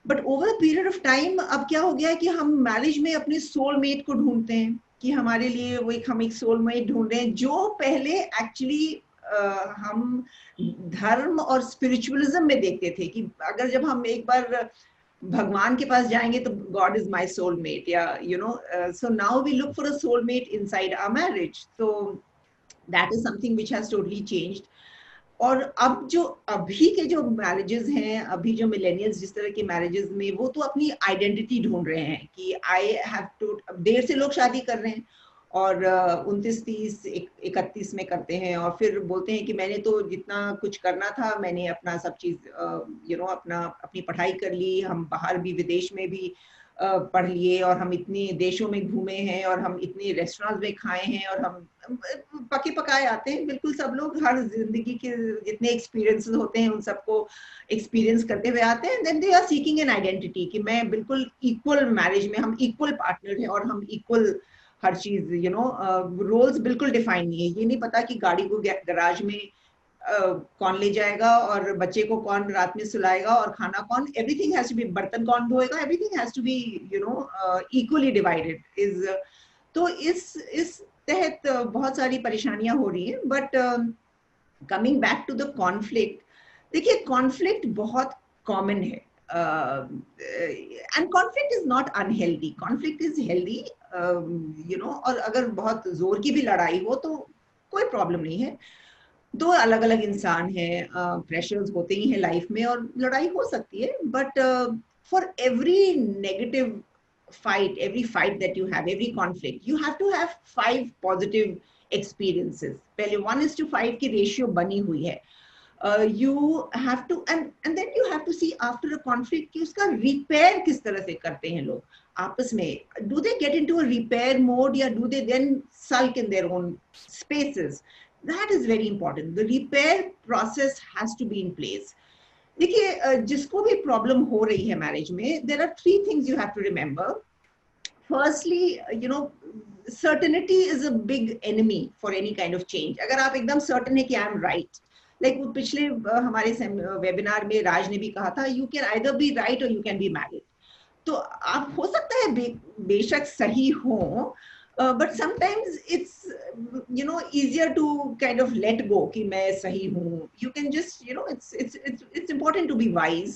But over a period of time अब क्या हो गया है कि हम मैरिज में अपने सोलमेट को ढूंढते हैं, कि हमारे लिए वो हम एक सोलमेट ढूंढ रहे हैं, जो पहले एक्चुअली हम धर्म और स्पिरिचुअलिज्म में देखते थे कि अगर जब हम एक बार भगवान के पास जाएंगे तो गॉड इज माय सोलमेट, या you know, so now we look for a soulmate inside our marriage. तो that is something which has totally changed. और अब जो अभी के जो मैरिजेस हैं, अभी जो मिलेनियल्स जिस तरह के मैरिजेस में, वो तो अपनी आइडेंटिटी ढूंढ रहे हैं कि आई हैव टू. देर से लोग शादी कर रहे हैं और 29, 30, 31 में करते हैं, और फिर बोलते हैं कि मैंने तो जितना कुछ करना था मैंने अपना सब चीज यू नो अपनी पढ़ाई कर ली, हम बाहर भी विदेश में भी पढ़ लिए, और हम इतने देशों में घूमे हैं, और हम इतने रेस्टोरेंट्स में खाए हैं, और हम पके पकाए आते हैं. बिल्कुल सब लोग हर जिंदगी के जितने एक्सपीरियंसेस होते हैं उन सबको एक्सपीरियंस करते हुए आते हैं. Then they are seeking an identity कि मैं बिल्कुल इक्वल मैरिज में, हम इक्वल पार्टनर हैं और हम इक्वल हर चीज, यू नो, रोल्स बिल्कुल डिफाइन नहीं है. ये नहीं पता कि गाड़ी को गैराज में कौन ले जाएगा, और बच्चे को कौन रात में सुलाएगा, और खाना कौन, एवरीथिंग हैज टू बी, बर्तन कौन धोएगा, everything has to be, you know, equally divided. Is तो इस तहत बहुत सारी परेशानियां हो रही हैं. But coming back to the conflict, देखिए कॉन्फ्लिक्ट बहुत कॉमन है, and conflict is not unhealthy, conflict is healthy, you know. और अगर बहुत जोर की भी लड़ाई हो तो कोई प्रॉब्लम नहीं है. दो अलग अलग इंसान हैं, प्रेशर्स होते ही हैं लाइफ में, और लड़ाई हो सकती है. But for every negative fight, every fight that you have, every conflict, you have to have 5 positive experiences. पहले 1:5 की ratio बनी हुई है. You have to, and then you have to see after a conflict कि उसका repair किस तरह से करते हैं लोग आपस में. Do they get into a repair mode, या do they then sulk in their own spaces? That is very important. The repair process has to be in place. देखिए जिसको भी प्रॉब्लम हो रही है मैरिज में, there are 3 things you have to remember. Firstly, you know, certainty is a big enemy for any kind of change. अगर आप एकदम सर्टेन है कि आई एम राइट, लाइक वो पिछले हमारे वेबिनार में राज ने भी कहा था, you can either be right or you can be married. तो आप हो सकता है बेशक सही हो, but sometimes it's, you know, easier to kind of let go कि मैं सही हूँ. You can just, you know, it's important to be wise.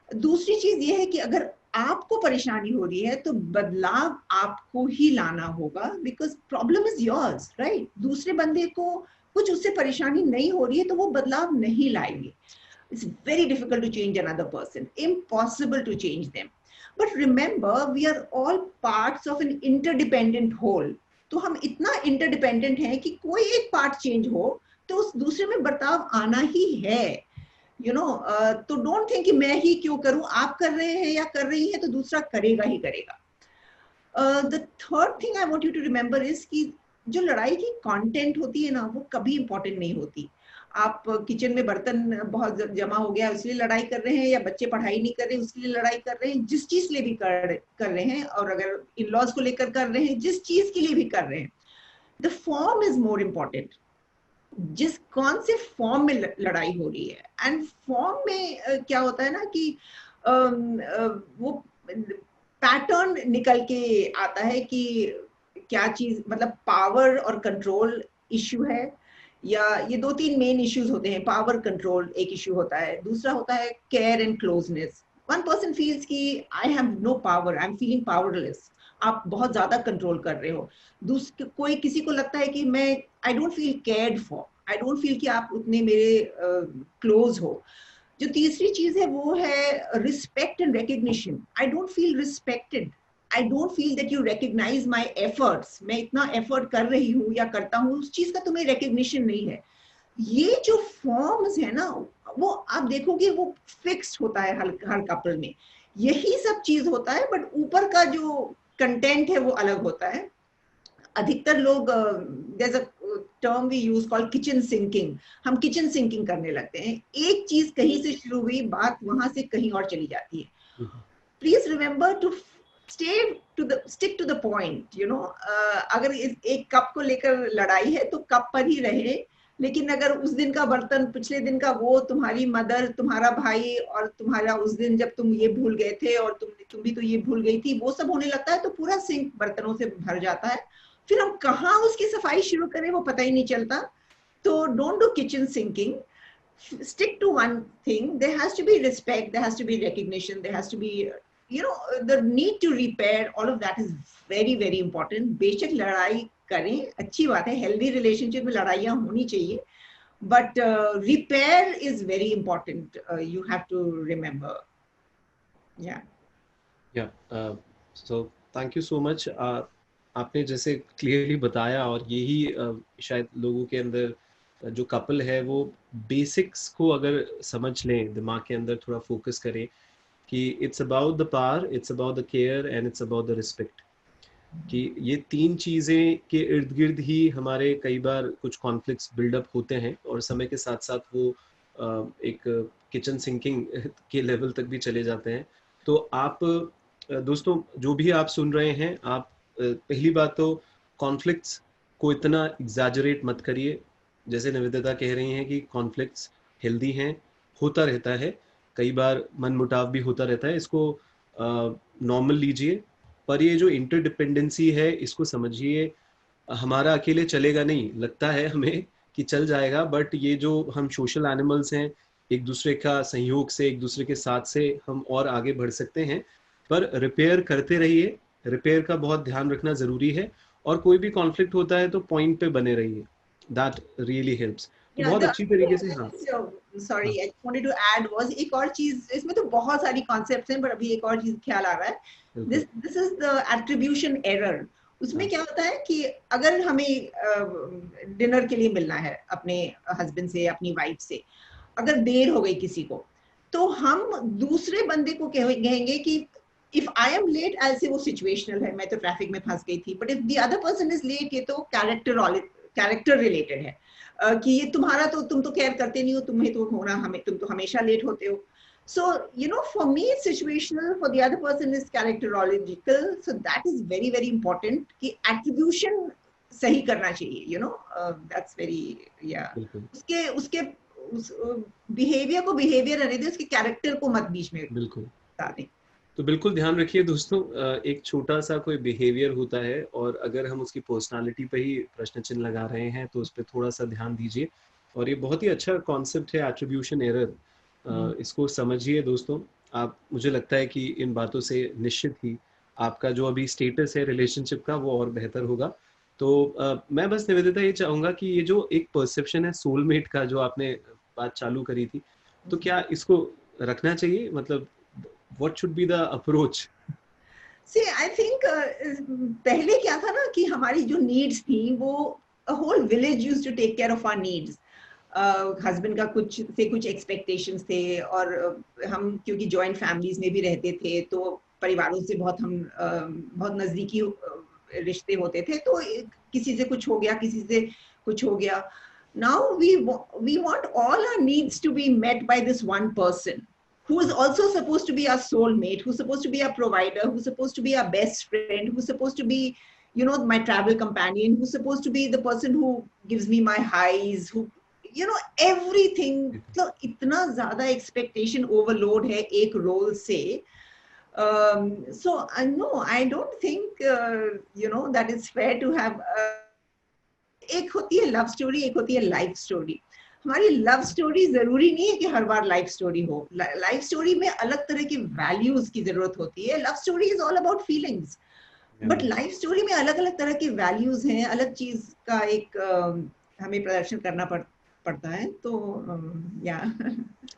दूसरी चीज ये है कि अगर आपको परेशानी हो रही है तो बदलाव आपको ही लाना होगा, because problem is yours, right? दूसरे बंदे को कुछ उससे परेशानी नहीं हो रही है तो वो बदलाव नहीं लाएंगे. It's very difficult to change another person, impossible to change them. But remember, we are all parts of an interdependent whole. तो हम इतना interdependent हैं कि कोई एक part change हो तो उस दूसरे में बर्ताव आना ही है, you know. तो don't think कि मैं ही क्यों करूं, आप कर रहे हैं या कर रही है तो दूसरा करेगा ही करेगा. The third thing I want you to remember is कि जो लड़ाई की content होती है ना, वो कभी important नहीं होती. आप किचन में बर्तन बहुत जमा हो गया इसलिए लड़ाई कर रहे हैं, या बच्चे पढ़ाई नहीं कर रहे इसलिए लड़ाई कर रहे हैं, जिस चीज के लिए भी कर रहे हैं, और अगर इन-लॉज को लेकर कर रहे हैं, जिस चीज के लिए भी कर रहे हैं, the form is more important. जिस कौन से फॉर्म में लड़ाई हो रही है. एंड फॉर्म में क्या होता है ना कि वो पैटर्न निकल के आता है कि क्या चीज, मतलब पावर और कंट्रोल इश्यू है, या ये 2-3 मेन इश्यूज होते हैं. पावर कंट्रोल एक इश्यू होता है, दूसरा होता है care and closeness. One person feels कि I have no power, I am feeling powerless, आप बहुत ज्यादा कंट्रोल कर रहे हो. कोई किसी को लगता है कि मैं I don't feel cared for, I don't feel कि आप उतने मेरे क्लोज हो. जो तीसरी चीज है वो है respect and recognition. I don't feel respected, I don't feel that you recognize my efforts. मैं इतना एफर्ट कर रही हूँ या करता हूँ, उस चीज का तुम्हें recognition नहीं है. ये जो फॉर्म्स है ना, वो आप देखोगे वो फिक्स्ड होता है हर कपल में, यही सब चीज होता है. बट ऊपर का जो कंटेंट है वो अलग होता है. अधिकतर लोग, there's a term we use called kitchen sinking. हम किचन सिंकिंग करने लगते हैं. एक चीज कहीं से शुरू हुई, बात वहां से कहीं और चली जाती है. Please remember to stick to the point, you know. अगर एक कप को लेकर लड़ाई है तो कप पर ही रहे, लेकिन अगर उस दिन का बर्तन, पिछले दिन का वो, तुम्हारी मदर, तुम्हारा भाई, और तुम्हारा उस दिन जब तुम ये भूल गए थे और तुम भी तो ये भूल गई थी, वो सब होने लगता है तो पूरा सिंक बर्तनों से भर जाता है। फिर हम कहाँ उसकी सफाई शुरू करें वो पता ही नहीं चलता। तो don't do kitchen sinking, stick to one thing. There has to be respect, there has to be recognition, there has to be, you know, the need to repair. All of that is very very important. बेशक लड़ाई करें, अच्छी बात है, healthy relationship में लड़ाइयाँ होनी चाहिए, but repair is very important. You have to remember. So thank you so much. आपने जैसे क्लियरली बताया, और यही शायद लोगों के अंदर जो कपल है वो बेसिक्स को अगर समझ लें, दिमाग के अंदर थोड़ा फोकस करें कि it's about the power, it's about the care and it's about the respect, कि ये तीन चीज़ें के इर्द गिर्द ही हमारे कई बार कुछ कॉन्फ्लिक्ट्स बिल्डअप होते हैं, और समय के साथ साथ वो एक किचन सिंकिंग के लेवल तक भी चले जाते हैं। तो आप दोस्तों जो भी आप सुन रहे हैं, आप पहली बात तो कॉन्फ्लिक्ट्स को इतना एग्जैजरेट मत करिए। जैसे निवेदिता कह रही हैं कि कॉन्फ्लिक्ट्स हेल्दी हैं, होता रहता है, कई बार मन मुटाव भी होता रहता है, इसको नॉर्मल लीजिए। पर ये जो इंटरडिपेंडेंसी है इसको समझिए, हमारा अकेले चलेगा नहीं, लगता है हमें कि चल जाएगा, बट ये जो हम सोशल एनिमल्स हैं, एक दूसरे का सहयोग से, एक दूसरे के साथ से हम और आगे बढ़ सकते हैं। पर रिपेयर करते रहिए, रिपेयर का बहुत ध्यान रखना ज़रूरी है, और कोई भी कॉन्फ्लिक्ट होता है तो पॉइंट पे बने रहिए, दैट रियली हेल्प्स। तो बहुत अच्छी तरीके से, हाँ sorry, I wanted to add was, एक और चीज, इसमें तो बहुत सारी कॉन्सेप्ट्स हैं, पर अभी एक और चीज ख्याल आ रहा है, this is the attribution error. उसमें क्या होता है कि अगर हमें डिनर के लिए मिलना है अपने हस्बैंड से, अपनी वाइफ से, अगर देर हो गई किसी को, तो हम दूसरे बंदे को कहेंगे कि इफ आई एम लेट, ऐसे वो सिचुएशनल है, मैं तो ट्रैफिक में फंस गई थी, but if the other person is late, ये तो कैरेक्टर रिलेटेड है, कि ये तुम्हारा तो, तुम तो केयर करते नहीं हो, तुम्हें तो होना, हमें, तुम तो हमेशा लेट होते हो। So, you know, for me it's situational, for the other person is characterological, so that is very very important कि attribution सही करना चाहिए, you know, that's very, उसके उसके उस behavior को behavior रहने दे, उसके character को मत बीच में बता दें। तो बिल्कुल ध्यान रखिए दोस्तों, एक छोटा सा कोई बिहेवियर होता है, और अगर हम उसकी पर्सनालिटी पे ही प्रश्न चिन्ह लगा रहे हैं तो उस पर थोड़ा सा ध्यान दीजिए। और ये बहुत ही अच्छा कॉन्सेप्ट है एट्रीब्यूशन एरर, इसको समझिए दोस्तों। आप, मुझे लगता है कि इन बातों से निश्चित ही आपका जो अभी स्टेटस है रिलेशनशिप का वो और बेहतर होगा। तो मैं बस निवेदिता ये चाहूँगा कि ये जो एक परसेप्शन है सोलमेट का, जो आपने बात चालू करी थी, तो क्या इसको रखना चाहिए, मतलब what should be the approach? See, I think पहले क्या था ना कि हमारी जो needs थी वो a whole village used to take care of our needs. Husband का कुछ एक्सपेक्टेशंस थे, और हम क्योंकि जॉइंट फैमिलीज में भी रहते थे तो परिवारों से बहुत नजदीकी रिश्ते होते थे, तो किसी से कुछ हो गया, किसी से कुछ हो गया। Now we want all our needs to be met by this one person who is also supposed to be our soulmate, who's supposed to be our provider, who's supposed to be our best friend, who's supposed to be, you know, my travel companion, who's supposed to be the person who gives me my highs, who, you know, everything. तो इतना ज़्यादा expectation overload है एक role से, so no, I don't think you know that it's fair to have एक होती है love story, एक होती है लाइफ स्टोरी। हमारी लव स्टोरी जरूरी नहीं है कि हर बार लाइफ स्टोरी हो, लाइफ स्टोरी में अलग तरह की वैल्यूज की जरूरत होती है। Love story is all about feelings, but life story में अलग अलग तरह की वैल्यूज हैं, अलग चीज का एक हमें प्रदर्शन करना पड़ता है। तो या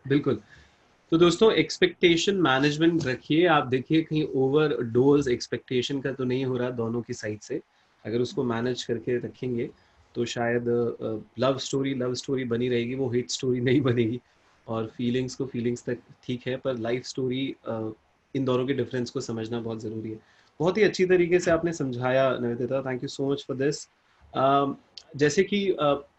बिल्कुल। तो दोस्तों एक्सपेक्टेशन मैनेजमेंट रखिए, आप देखिए कहीं ओवर डोज एक्सपेक्टेशन का तो नहीं हो रहा दोनों की साइड से। अगर उसको मैनेज करके रखेंगे तो शायद लव स्टोरी बनी रहेगी, वो हिट स्टोरी नहीं बनेगी, और फीलिंग्स को फीलिंग्स तक ठीक है, पर लाइफ स्टोरी इन दोनों के डिफरेंस को समझना बहुत ज़रूरी है। बहुत ही अच्छी तरीके से आपने समझाया Nivedita, thank you so much for this. जैसे कि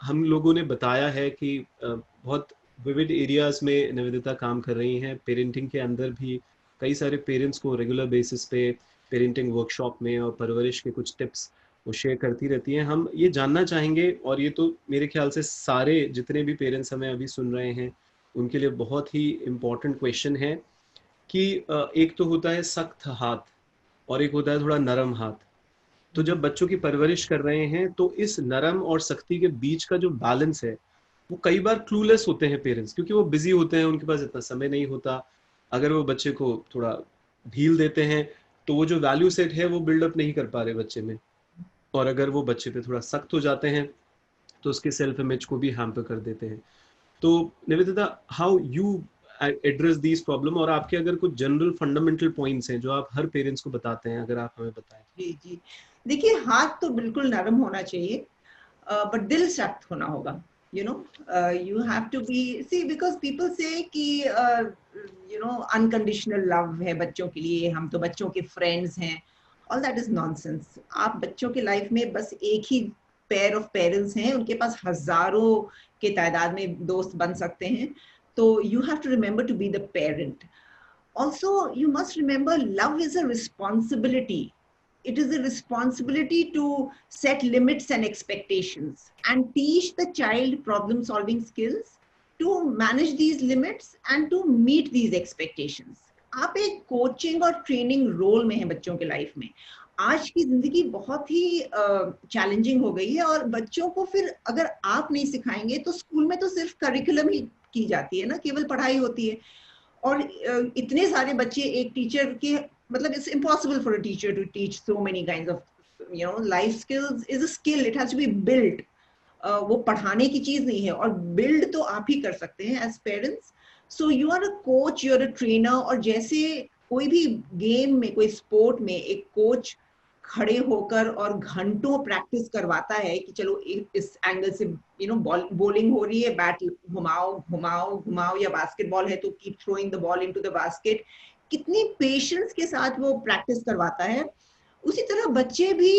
हम लोगों ने बताया है कि बहुत विविध एरियाज में निवेदिता काम कर रही हैं। पेरेंटिंग के अंदर भी कई सारे पेरेंट्स को रेगुलर बेसिस पे पेरेंटिंग वर्कशॉप में और परवरिश के कुछ टिप्स वो शेयर करती रहती हैं। हम ये जानना चाहेंगे, और ये तो मेरे ख्याल से सारे जितने भी पेरेंट्स हमें अभी सुन रहे हैं उनके लिए बहुत ही इम्पोर्टेंट क्वेश्चन है कि एक तो होता है सख्त हाथ और एक होता है थोड़ा नरम हाथ। तो जब बच्चों की परवरिश कर रहे हैं तो इस नरम और सख्ती के बीच का जो बैलेंस है वो कई बार क्लूलेस होते हैं पेरेंट्स, क्योंकि वो बिजी होते हैं, उनके पास इतना समय नहीं होता। अगर वो बच्चे को थोड़ा ढील देते हैं तो वो जो वैल्यू सेट है वो बिल्डअप नहीं कर पा रहे बच्चे में, और अगर वो बच्चे पे थोड़ा सख्त हो जाते हैं तो उसके सेल्फ इमेज को भी हैम्पर कर देते हैं। तो Nivedita, how you address this problem, और आपके अगर कुछ जनरल फंडामेंटल पॉइंट्स हैं जो आप हर पेरेंट्स को बताते हैं, अगर आप हमें बताएं। जी जी, देखिए हाथ तो बिल्कुल नरम होना चाहिए, बट दिल सख्त होना होगा. You know, you have to be, see, because people say कि you know unconditional love है बच्चों के लिए, हम तो बच्चों के friends हैं. All that is nonsense. आप बच्चों के लाइफ में बस एक ही pair of parents हैं, उनके पास हजारों के तादाद में दोस्त बन सकते हैं. तो you have to remember to be the parent. Also, you must remember love is a responsibility. It is a responsibility to set limits and expectations and teach the child problem solving skills to manage these limits and to meet these expectations. आप एक coaching और training role में हैं बच्चों के life में. आज की जिंदगी बहुत ही चैलेंजिंग हो गई है, और बच्चों को फिर अगर आप नहीं सिखाएंगे तो स्कूल में तो सिर्फ करिकुलम ही की जाती है ना, केवल पढ़ाई होती है. और इतने सारे बच्चे एक टीचर के, मतलब it's impossible for a teacher to teach so many kinds of, you know, life skills is a skill, it has to be built. वो पढ़ाने की चीज नहीं है, और build तो आप ही कर सकते हैं as parents. So you are a coach, you are a trainer, और जैसे कोई भी गेम में, कोई स्पोर्ट में एक कोच खड़े होकर और घंटों प्रैक्टिस करवाता है कि चलो इस एंगल से यू नो बॉलिंग हो रही है, बैट घुमाओ घुमाओ घुमाओ, या बास्केटबॉल है तो keep throwing the ball into the basket, कितनी पेशेंस के साथ वो प्रैक्टिस करवाता है. उसी तरह बच्चे भी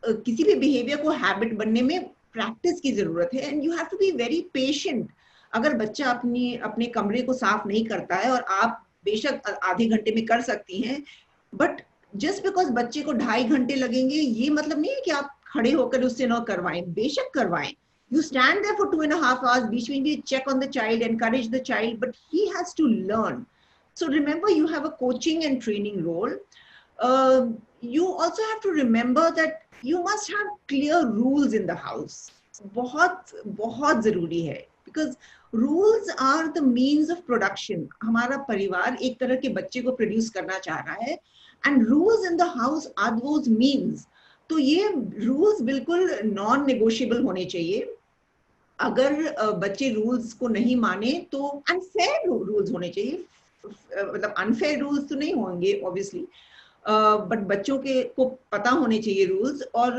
किसी भी बिहेवियर को हैबिट बनने में प्रैक्टिस की जरूरत है, and you have to be very patient. अगर बच्चा अपने कमरे को साफ नहीं करता है, और आप बेशक आधे घंटे में कर सकती हैं, बट जस्ट बिकॉज बच्चे को 2.5 घंटे लगेंगे ये मतलब नहीं है कि आप खड़े होकर उससे ना करवाएं, बेशक करवाएं. You stand there for 2.5 hours, बीच में भी check on the child, encourage the child, but he has to learn. So remember, you have a coaching and training role. You also have to remember that you must have clear rules in the house. बहुत बहुत जरूरी है, because rules are the means of production. हमारा परिवार एक तरह के बच्चे को प्रोड्यूस करना चाह रहा है, and rules in the house are those means. तो ये रूल्स बिल्कुल नॉन नेगोशिएबल होने चाहिए. अगर बच्चे रूल्स को नहीं माने तो अनफेयर रूल्स होने चाहिए. मतलब अनफेयर रूल्स तो नहीं होंगे ऑब्वियसली, बट बच्चों को पता होने चाहिए रूल्स, और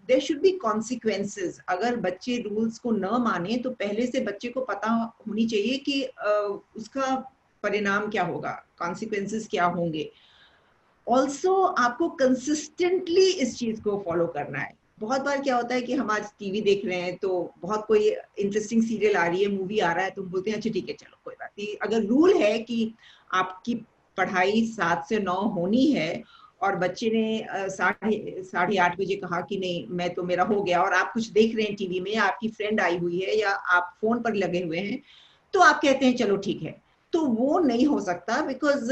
देयर शुड बी कॉन्सिक्वेंसेस. अगर बच्चे रूल्स को न माने तो पहले से बच्चे को पता होनी चाहिए कि उसका परिणाम क्या होगा, कॉन्सिक्वेंसेस क्या होंगे. ऑल्सो आपको कंसिस्टेंटली इस चीज को फॉलो करना है. बहुत बार क्या होता है कि हम आज टीवी देख रहे हैं, तो बहुत कोई इंटरेस्टिंग सीरियल आ रही है, मूवी आ रहा है, तो हम बोलते हैं अच्छा ठीक है चलो कोई बात नहीं. अगर रूल है कि आपकी पढ़ाई 7 से 9 होनी है, और बच्चे ने 8:30 बजे कहा कि नहीं मैं तो मेरा हो गया, और आप कुछ देख रहे हैं टीवी में, या आपकी फ्रेंड आई हुई है, या आप फोन पर लगे हुए हैं, तो आप कहते हैं चलो ठीक है. तो वो नहीं हो सकता, बिकॉज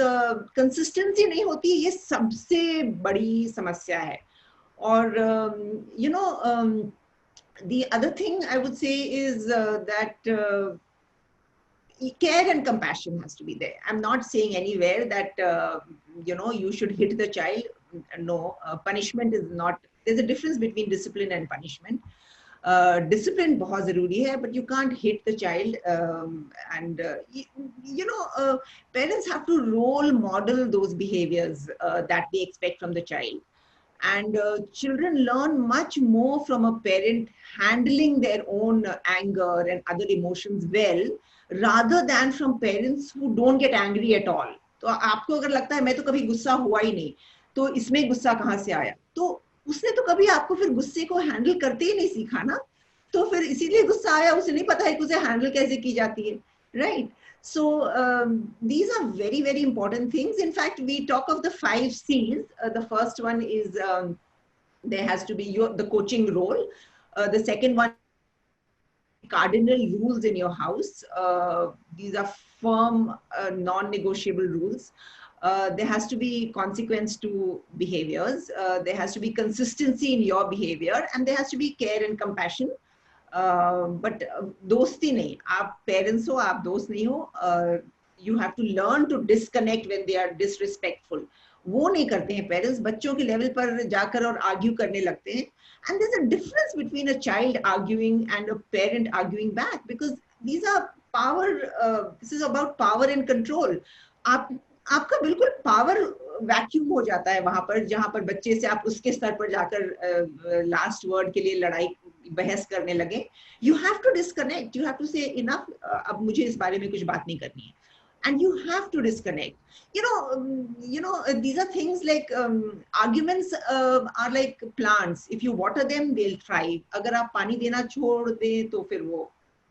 कंसिस्टेंसी नहीं होती. ये सबसे बड़ी समस्या है. और you know the other thing I would say is that care and compassion has to be there. I'm not saying anywhere that you know you should hit the child. No, punishment is not. There's a difference between discipline and punishment. Discipline बहुत जरूरी है, but you can't hit the child. And you know, parents have to role model those behaviors that they expect from the child. And children learn much more from a parent handling their own anger and other emotions well, rather than from parents who don't get angry at all. तो आपको अगर लगता है मैं तो कभी गुस्सा हुआ ही नहीं, तो इसमें गुस्सा कहाँ से आया, तो उसने तो कभी आपको फिर गुस्से को हैंडल करते ही नहीं सीखा ना, तो फिर इसीलिए गुस्सा आया, उसे नहीं पता है कि उसे हैंडल कैसे की जाती है, right. So these are very, very important things. In fact, we talk of the 5 C's. The first one is there has to be the coaching role. The second one, cardinal rules in your house. These are firm, non-negotiable rules. There has to be consequence to behaviors. There has to be consistency in your behavior, and there has to be care and compassion. But दोस्ती नहीं, आप parents हो, आप दोस्त नहीं हो. You have to learn to disconnect when they are disrespectful. वो नहीं करते हैं पेरेंट्स, बच्चों के लेवल पर जाकर और आर्ग्यू करने लगते हैं. And there is a difference between a child arguing and a parent arguing back, because these are power, this is about power and control. आपका बिल्कुल पावर वैक्यूम हो जाता है वहां पर, जहां पर बच्चे से आप उसके स्तर पर जाकर लास्ट वर्ड के लिए लड़ाई बहस करने लगे. You have to disconnect, you have to say enough, अब मुझे इस बारे में कुछ बात नहीं करनी है. And you have to disconnect. These are things like arguments are like plants. If you water them, they'll thrive. अगर आप पानी देना छोड़ दें तो फिर वो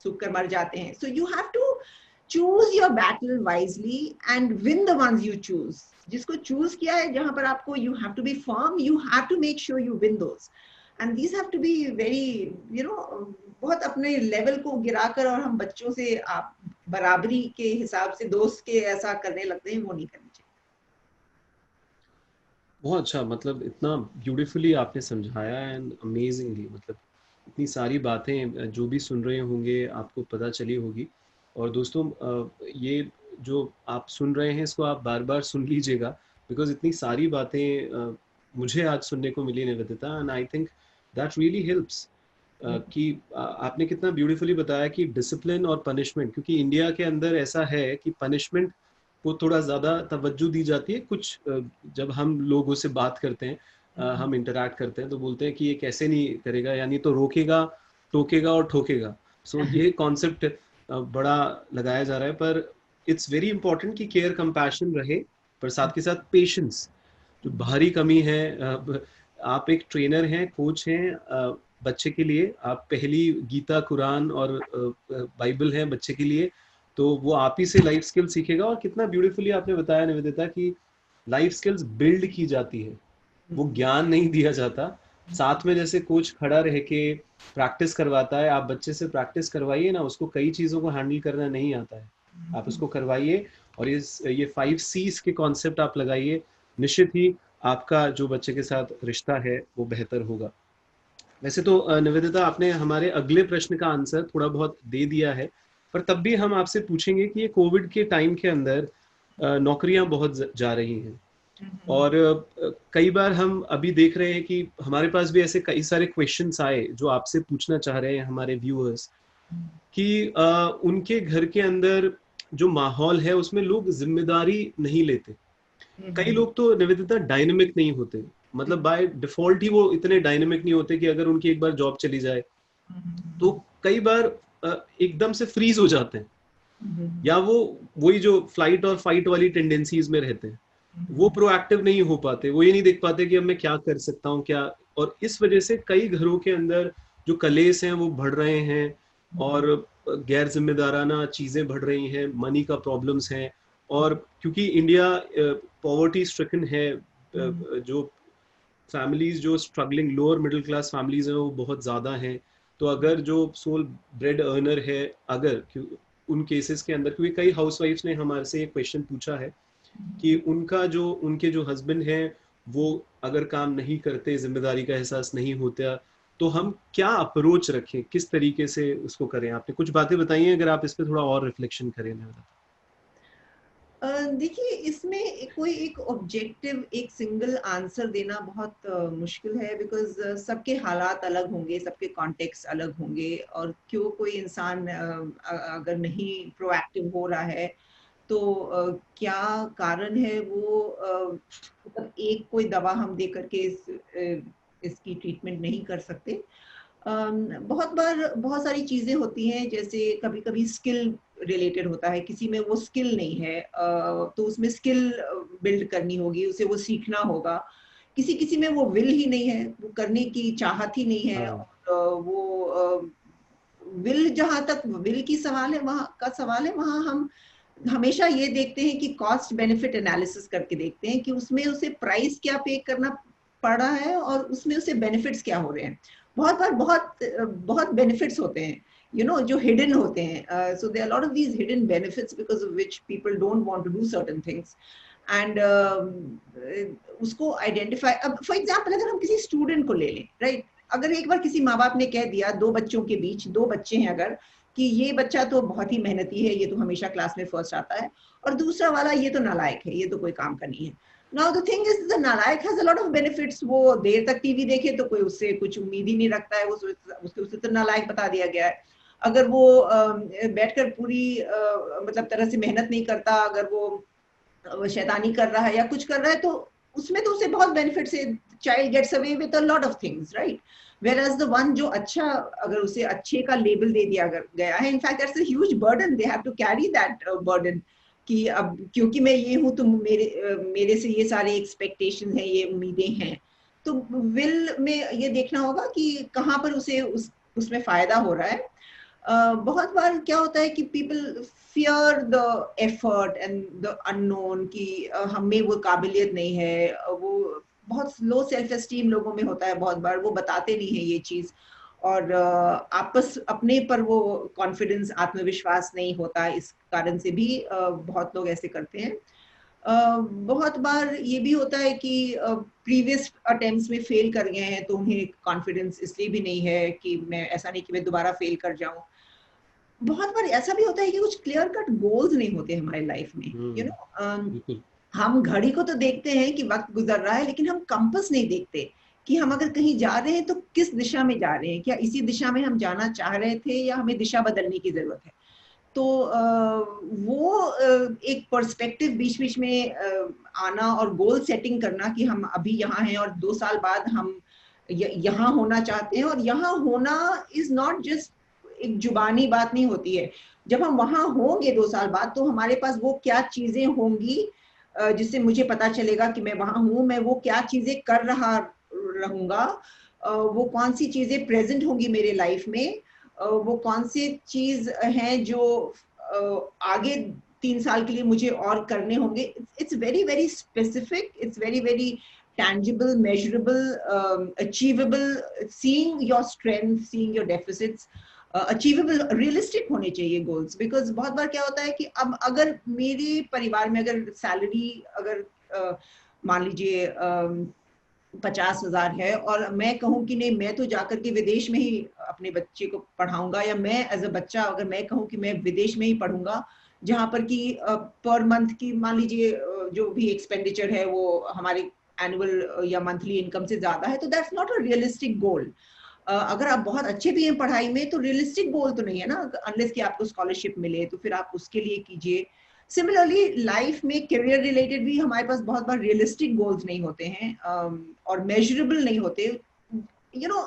सूख कर मर जाते हैं. So you have to choose your battle wisely and win the ones you choose. जिसको choose किया है, जहां पर आपको, you have to be firm. You have to make sure you win those. And these have to be very, बहुत अपने level को गिराकर और हम बच्चों से आप बराबरी के हिसाब से दोस्त के ऐसा करने लगते हैं, वो नहीं करनी चाहिए. बहुत अच्छा, मतलब इतना ब्यूटीफुली आपने समझाया एंड अमेजिंगली, मतलब इतनी सारी बातें जो भी सुन रहे होंगे आपको पता चली होगी. और दोस्तों ये जो आप सुन रहे हैं इसको आप बार बार सुन लीजिएगा, बिकॉज इतनी सारी बातें मुझे आज सुनने को मिली Nivedita, and I think that really helps. कि आपने कितना ब्यूटीफुली बताया कि डिसिप्लिन और पनिशमेंट, क्योंकि इंडिया के अंदर ऐसा है कि पनिशमेंट को थोड़ा ज़्यादा तवज्जो दी जाती है. कुछ जब हम लोगों से बात करते हैं, हम इंटरैक्ट करते हैं, तो बोलते हैं कि ये कैसे नहीं करेगा, यानी तो रोकेगा, टोकेगा और ठोकेगा. सो ये कॉन्सेप्ट बड़ा लगाया जा रहा है, पर इट्स वेरी इंपॉर्टेंट कि केयर कंपैशन रहे, पर साथ के साथ पेशेंस जो बाहरी कमी है. आप एक ट्रेनर हैं, कोच हैं बच्चे के लिए, आप पहली गीता, कुरान और बाइबल है बच्चे के लिए, तो वो आप ही से लाइफ स्किल सीखेगा. और कितना ब्यूटीफुली आपने बताया निवेदिता कि लाइफ स्किल्स बिल्ड की जाती है, वो ज्ञान नहीं दिया जाता. साथ में जैसे कोच खड़ा रह के प्रैक्टिस करवाता है, आप बच्चे से प्रैक्टिस करवाइए ना, उसको कई चीज़ों को हैंडल करना नहीं आता है, आप उसको करवाइए और ये 5 C's के कॉन्सेप्ट आप लगाइए, निश्चित ही आपका जो बच्चे के साथ रिश्ता है वो बेहतर होगा. वैसे तो निवेदिता आपने हमारे अगले प्रश्न का आंसर थोड़ा बहुत दे दिया है, पर तब भी हम आपसे पूछेंगे कि ये कोविड के टाइम के अंदर नौकरियां बहुत जा रही हैं, और कई बार हम अभी देख रहे हैं कि हमारे पास भी ऐसे कई सारे क्वेश्चंस आए जो आपसे पूछना चाह रहे हैं हमारे व्यूअर्स, कि उनके घर के अंदर जो माहौल है उसमें लोग जिम्मेदारी नहीं लेते. कई लोग तो निवेदिता डायनेमिक नहीं होते, मतलब बाय डिफॉल्ट ही वो इतने डायनेमिक नहीं होते कि अगर उनकी एक बार जॉब चली जाए तो कई बार एकदम से फ्रीज हो जाते हैं, या वो वही जो फ्लाइट और फाइट वाली टेंडेंसीज में रहते हैं, वो प्रोएक्टिव नहीं हो पाते, वो ये नहीं देख पाते कि अब मैं क्या कर सकता हूँ क्या. और इस वजह से कई घरों के अंदर जो कलेश हैं वो बढ़ रहे हैं, और गैर जिम्मेदाराना चीजें बढ़ रही हैं, मनी का प्रॉब्लम्स हैं. और क्योंकि इंडिया पॉवर्टी स्ट्रिकन है, जो फैमिलीज जो struggling lower middle class families हैं वो बहुत ज़्यादा हैं. तो अगर जो सोल ब्रेड अर्नर है, अगर उन केसेस के अंदर, क्योंकि कई हाउसवाइफ्स ने हमारे से ये क्वेश्चन पूछा है कि उनके जो हस्बैंड हैं वो अगर काम नहीं करते, जिम्मेदारी का एहसास नहीं होता, तो हम क्या अप्रोच रखें, किस तरीके से उसको करें. आपने कुछ बातें बताई हैं, अगर आप इस पर थोड़ा और रिफ्लेक्शन करें. देखिए, इसमें कोई एक ऑब्जेक्टिव, एक सिंगल आंसर देना बहुत मुश्किल है, बिकॉज सबके हालात अलग होंगे, सबके कॉन्टेक्स्ट अलग होंगे. और क्यों कोई इंसान अगर नहीं प्रोएक्टिव हो रहा है तो क्या कारण है, वो मतलब एक कोई दवा हम दे करके इसकी ट्रीटमेंट नहीं कर सकते. बहुत बार बहुत सारी चीजें होती हैं, जैसे कभी कभी स्किल रिलेटेड होता है, किसी में वो स्किल नहीं है, तो उसमें स्किल बिल्ड करनी होगी, उसे वो सीखना होगा. किसी किसी में वो विल ही नहीं है, वो करने की चाहत ही नहीं है. और वो विल, जहां तक विल की सवाल है, वहां का सवाल है, वहां हम हमेशा ये देखते हैं कि कॉस्ट बेनिफिट एनालिसिस करके देखते हैं कि उसमें उसे प्राइस क्या पे करना पड़ रहा है और उसमें उसे बेनिफिट्स क्या हो रहे हैं. बहुत बार बहुत बेनिफिट्स होते हैं, जो हिडन होते हैं. So there are lot of these hidden benefits because of which people don't want to do certain things. And उसको आइडेंटिफाई, अब फॉर एग्जांपल अगर हम किसी स्टूडेंट को ले लें, राइट, अगर एक बार किसी माँ बाप ने कह दिया, दो बच्चों के बीच, दो बच्चे हैं अगर, कि ये बच्चा तो बहुत ही मेहनती है, ये तो हमेशा क्लास में फर्स्ट आता है, और दूसरा वाला ये तो नालायक है, ये तो कोई काम का नहीं है. Now the thing is the नालायक has a lot of benefits. वो देर तक टीवी देखे तो कोई उससे कुछ उम्मीद ही नहीं रखता है, वो उसके उससे तो नालायक बता दिया गया है. अगर वो बैठकर पूरी मतलब तरह से मेहनत नहीं करता, अगर वो शैतानी कर रहा है या कुछ कर रहा है, तो उसमें तो उसे बहुत बेनिफिट्स है. Child gets away with a lot of things, right. Whereas the one जो अच्छा, अगर उसे अच्छे का लेबल दे दिया गया है, in fact that's a huge burden, they have to carry that burden, कि अब क्योंकि मैं ये हूँ तो मेरे से ये सारे एक्सपेक्टेशन हैं, ये उम्मीदें हैं. तो विल में ये देखना होगा कि कहाँ पर उसे उसमें फायदा हो रहा है. बहुत बार क्या होता है कि people fear the effort and the unknown, कि हम में वो काबिलियत नहीं है. वो बहुत लो सेल्फ एस्टीम लोगों में होता है, बहुत बार वो बताते नहीं है ये चीज, और आपस अपने पर वो कॉन्फिडेंस, आत्मविश्वास नहीं होता. इस कारण से भी बहुत लोग ऐसे करते हैं. बहुत बार ये भी होता है कि प्रीवियस अटेम्प्ट्स में फेल कर गए हैं, तो उन्हें कॉन्फिडेंस इसलिए भी नहीं है कि मैं, ऐसा नहीं कि मैं दोबारा फेल कर जाऊं. बहुत बार ऐसा भी होता है कि कुछ क्लियर कट गोल्स नहीं होते हमारी लाइफ में, बिल्कुल. हम घड़ी को तो देखते हैं कि वक्त गुजर रहा है, लेकिन हम कंपास नहीं देखते कि हम अगर कहीं जा रहे हैं तो किस दिशा में जा रहे हैं, क्या इसी दिशा में हम जाना चाह रहे थे या हमें दिशा बदलने की जरूरत है. तो वो एक पर्सपेक्टिव बीच बीच में आना और गोल सेटिंग करना कि हम अभी यहाँ हैं और 2 साल बाद हम यहाँ होना चाहते हैं. और यहाँ होना इज नॉट जस्ट एक जुबानी बात नहीं होती है. जब हम वहां होंगे 2 साल बाद, तो हमारे पास वो क्या चीजें होंगी जिससे मुझे पता चलेगा कि मैं वहां हूँ, मैं वो क्या चीजें कर रहा रहूंगा, वो कौन सी चीजें प्रेजेंट होंगी मेरे लाइफ में, वो कौन सी चीज हैं जो आगे 3 साल के लिए मुझे और करने होंगे. It's very very specific, it's very very tangible, measurable, achievable, seeing your strength, seeing your deficits, achievable, realistic होने चाहिए गोल्स. बिकॉज बहुत बार क्या होता है कि अब अगर मेरे परिवार में अगर सैलरी अगर मान लीजिए 50,000 है, और मैं कहूँ कि नहीं, मैं तो जाकर के विदेश में ही अपने बच्चे को पढ़ाऊंगा, या मैं एज अ बच्चा अगर मैं कहूँ कि मैं विदेश में ही पढ़ूंगा, जहाँ पर कि पर मंथ की मान लीजिए जो भी एक्सपेंडिचर है वो हमारे एनुअल या मंथली इनकम से ज्यादा है, तो दैट्स नॉट अ रियलिस्टिक गोल. अगर आप बहुत अच्छे भी हैं पढ़ाई में, तो रियलिस्टिक गोल तो नहीं है ना, अनलेस कि आपको स्कॉलरशिप मिले, तो फिर आप उसके लिए कीजिए. सिमिलरली लाइफ में करियर रिलेटेड भी हमारे पास बहुत बार रियलिस्टिक गोल्स नहीं होते हैं, और मेजरेबल नहीं होते.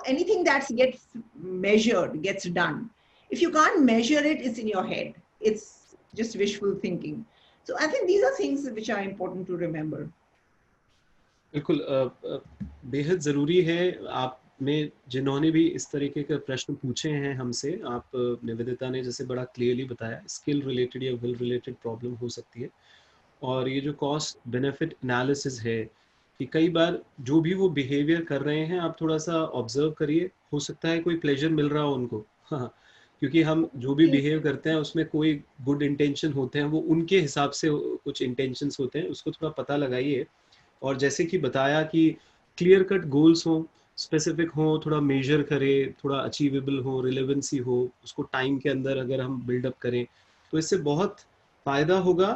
anything that gets measured gets done. If you can't measure it, it's in your head, it's just wishful thinking. So I think these are things which are important to remember. बिल्कुल. बेहद ज़रूरी है. आपने जिन्होंने भी इस तरीके के प्रश्न पूछे हैं हमसे, आप निवेदिता ने जैसे बड़ा क्लियरली बताया, स्किल रिलेटेड या विल रिलेटेड प्रॉब्लम हो सकती है. और ये जो कॉस्ट बेनिफिट एनालिसिस है, कि कई बार जो भी वो बिहेवियर कर रहे हैं, आप थोड़ा सा ऑब्जर्व करिए, हो सकता है कोई प्लेजर मिल रहा हो उनको. हाँ, क्योंकि हम जो भी बिहेव करते हैं उसमें कोई गुड इंटेंशन होते हैं, वो उनके हिसाब से कुछ इंटेंशंस होते हैं, उसको थोड़ा पता लगाइए. और जैसे कि बताया कि क्लियर कट गोल्स हो, स्पेसिफिक हो, थोड़ा मेजर करें, थोड़ा अचीवेबल हो, रिलेवेंसी हो, उसको टाइम के अंदर अगर हम बिल्डअप करें, तो इससे बहुत फ़ायदा होगा.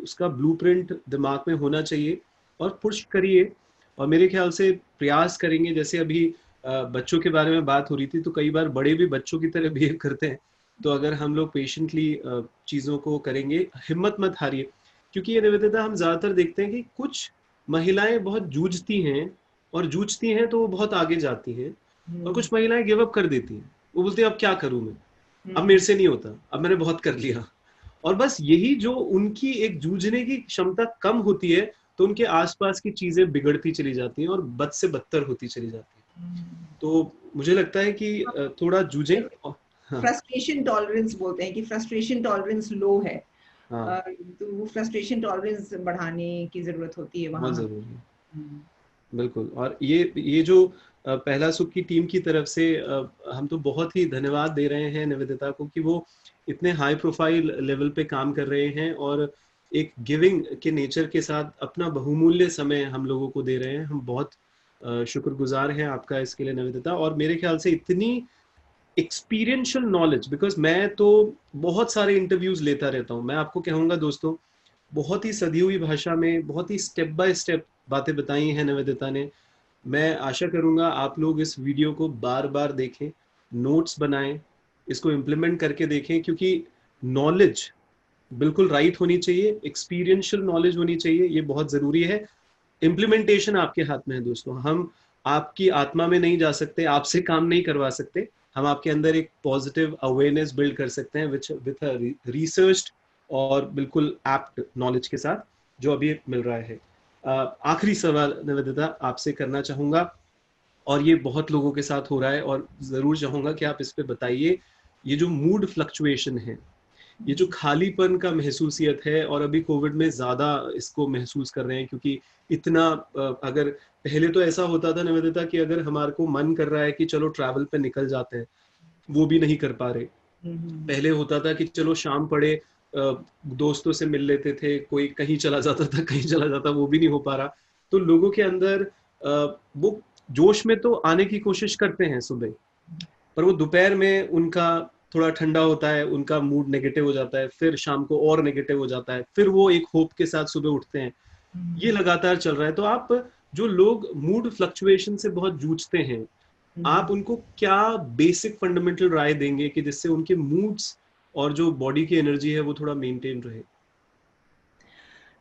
उसका ब्लूप्रिंट दिमाग में होना चाहिए और पुश करिए. और मेरे ख्याल से प्रयास करेंगे, जैसे अभी बच्चों के बारे में बात हो रही थी, तो कई बार बड़े भी बच्चों की तरह बिहेव करते हैं. तो अगर हम लोग पेशेंटली चीज़ों को करेंगे, हिम्मत मत हारिए. क्योंकि ये निवेदिता, हम ज़्यादातर देखते हैं कि कुछ महिलाएं बहुत जूझती हैं, और जूझती हैं तो वो बहुत आगे जाती हैं, और कुछ महिलाएं गिव अप कर देती हैं. वो बोलती हैं अब क्या करूं मैं, अब मेरे से नहीं होता, अब मैंने बहुत कर लिया. और बस यही जो उनकी एक जूझने की क्षमता कम होती है, तो उनके आसपास की चीजें बिगड़ती चली जाती हैं और बद से बदतर होती चली जाती हैं. तो मुझे लगता है कि थोड़ा जूझें. फ्रस्ट्रेशन टॉलरेंस बोलते हैं कि फ्रस्ट्रेशन टॉलरेंस लो है. हाँ, तो वो फ्रस्ट्रेशन टॉलरेंस बढ़ाने की जरूरत होती है बहुत वहाँ। जरूरी है। बिल्कुल। और ये जो पहला सुख की टीम की तरफ से हम तो बहुत ही धन्यवाद दे रहे हैं निवेदिता को कि वो इतने हाई प्रोफाइल लेवल पे काम कर रहे हैं और एक गिविंग के नेचर के साथ अपना बहुमूल्य समय हम लोगों को दे रहे हैं। हम बहुत शुक्रगुजार हैं आपका इसके लिए निवेदिता। और मेरे ख्याल से इतनी एक्सपीरियंशियल नॉलेज, बिकॉज मैं तो बहुत सारे इंटरव्यूज लेता रहता हूँ, मैं आपको कहूँगा दोस्तों, बहुत ही सधी हुई भाषा में बहुत ही स्टेप बाय स्टेप बातें बताई हैं निवेदिता ने। मैं आशा करूंगा आप लोग इस वीडियो को बार बार देखें, नोट्स बनाएं, इसको इम्प्लीमेंट करके देखें, क्योंकि नॉलेज बिल्कुल राइट होनी चाहिए, एक्सपीरियंशियल नॉलेज होनी चाहिए, ये बहुत जरूरी है। इम्प्लीमेंटेशन आपके हाथ में है दोस्तों। हम आपकी आत्मा में नहीं जा सकते, आपसे काम नहीं करवा सकते। हम आपके अंदर एक पॉजिटिव अवेयरनेस बिल्ड कर सकते हैं विथ रिसर्च्ड और बिल्कुल एप्ट नॉलेज के साथ जो अभी मिल रहा है। आखिरी सवाल निवेदिता आपसे करना चाहूंगा, और ये बहुत लोगों के साथ हो रहा है, और जरूर चाहूंगा कि आप इस पे बताइए। ये जो मूड फ्लक्चुएशन है, ये जो खालीपन का महसूसियत है, और अभी कोविड में ज्यादा इसको महसूस कर रहे हैं, क्योंकि इतना अगर पहले तो ऐसा होता था निवेदिता कि अगर हमारे को मन कर रहा है कि चलो ट्रैवल पे निकल जाते हैं, वो भी नहीं कर पा रहे। पहले होता था कि चलो शाम पड़े दोस्तों से मिल लेते थे, कोई कहीं चला जाता था कहीं चला जाता, वो भी नहीं हो पा रहा। तो लोगों के अंदर वो जोश में तो आने की कोशिश करते हैं सुबह, पर वो दोपहर में उनका थोड़ा ठंडा होता है, उनका मूड नेगेटिव हो जाता है, फिर शाम को और नेगेटिव हो जाता है, फिर वो एक होप के साथ सुबह उठते हैं। ये लगातार चल रहा है। तो आप जो लोग मूड फ्लक्चुएशन से बहुत जूझते हैं, आप उनको क्या बेसिक फंडामेंटल राय देंगे कि जिससे उनके मूड्स और जो बॉडी की एनर्जी है वो थोड़ा मेंटेन रहे?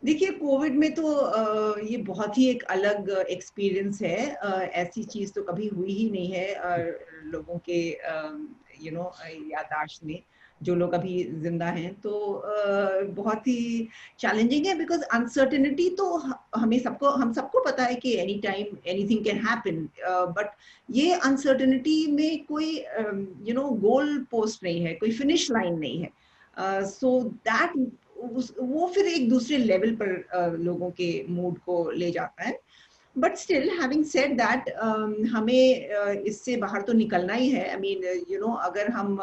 देखिए, कोविड में तो ये बहुत ही एक अलग एक्सपीरियंस है। ऐसी चीज तो कभी हुई ही नहीं है लोगों के याददाश्त में, जो लोग अभी जिंदा हैं। तो बहुत ही चैलेंजिंग है, बिकॉज अनसर्टेनिटी तो हम सबको पता है कि any time anything can happen, but ये अनसर्टेनिटी में कोई गोल पोस्ट नहीं है, कोई फिनिश लाइन नहीं है। सो दैट वो फिर एक दूसरे लेवल पर लोगों के मूड को ले जाता है। But still, having said that, हमें इससे बाहर तो निकलना ही है। आई मीन, अगर हम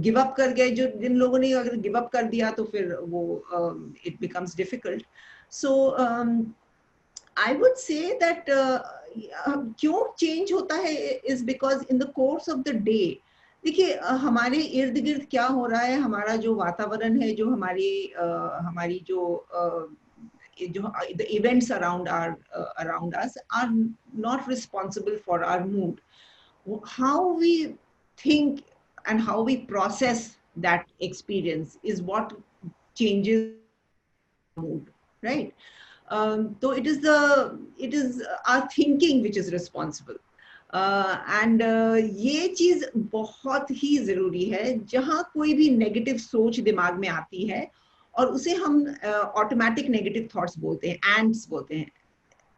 गिव अप कर गए, जो जिन लोगों ने अगर गिव अप कर दिया, तो फिर वो it becomes difficult. So I would say that क्यों चेंज होता है is because in the course of the day, देखिए, हमारे इर्द गिर्द क्या हो रहा है, हमारा जो वातावरण है, जो हमारी जो the events around us are not responsible for our mood. How we think and how we process that experience is what changes mood, right? So it is our thinking which is responsible. And ये चीज बहुत ही जरूरी है। जहां कोई भी negative सोच दिमाग में आती है, और उसे हम ऑटोमेटिक नेगेटिव थॉट्स बोलते हैं, एंड्स बोलते हैं,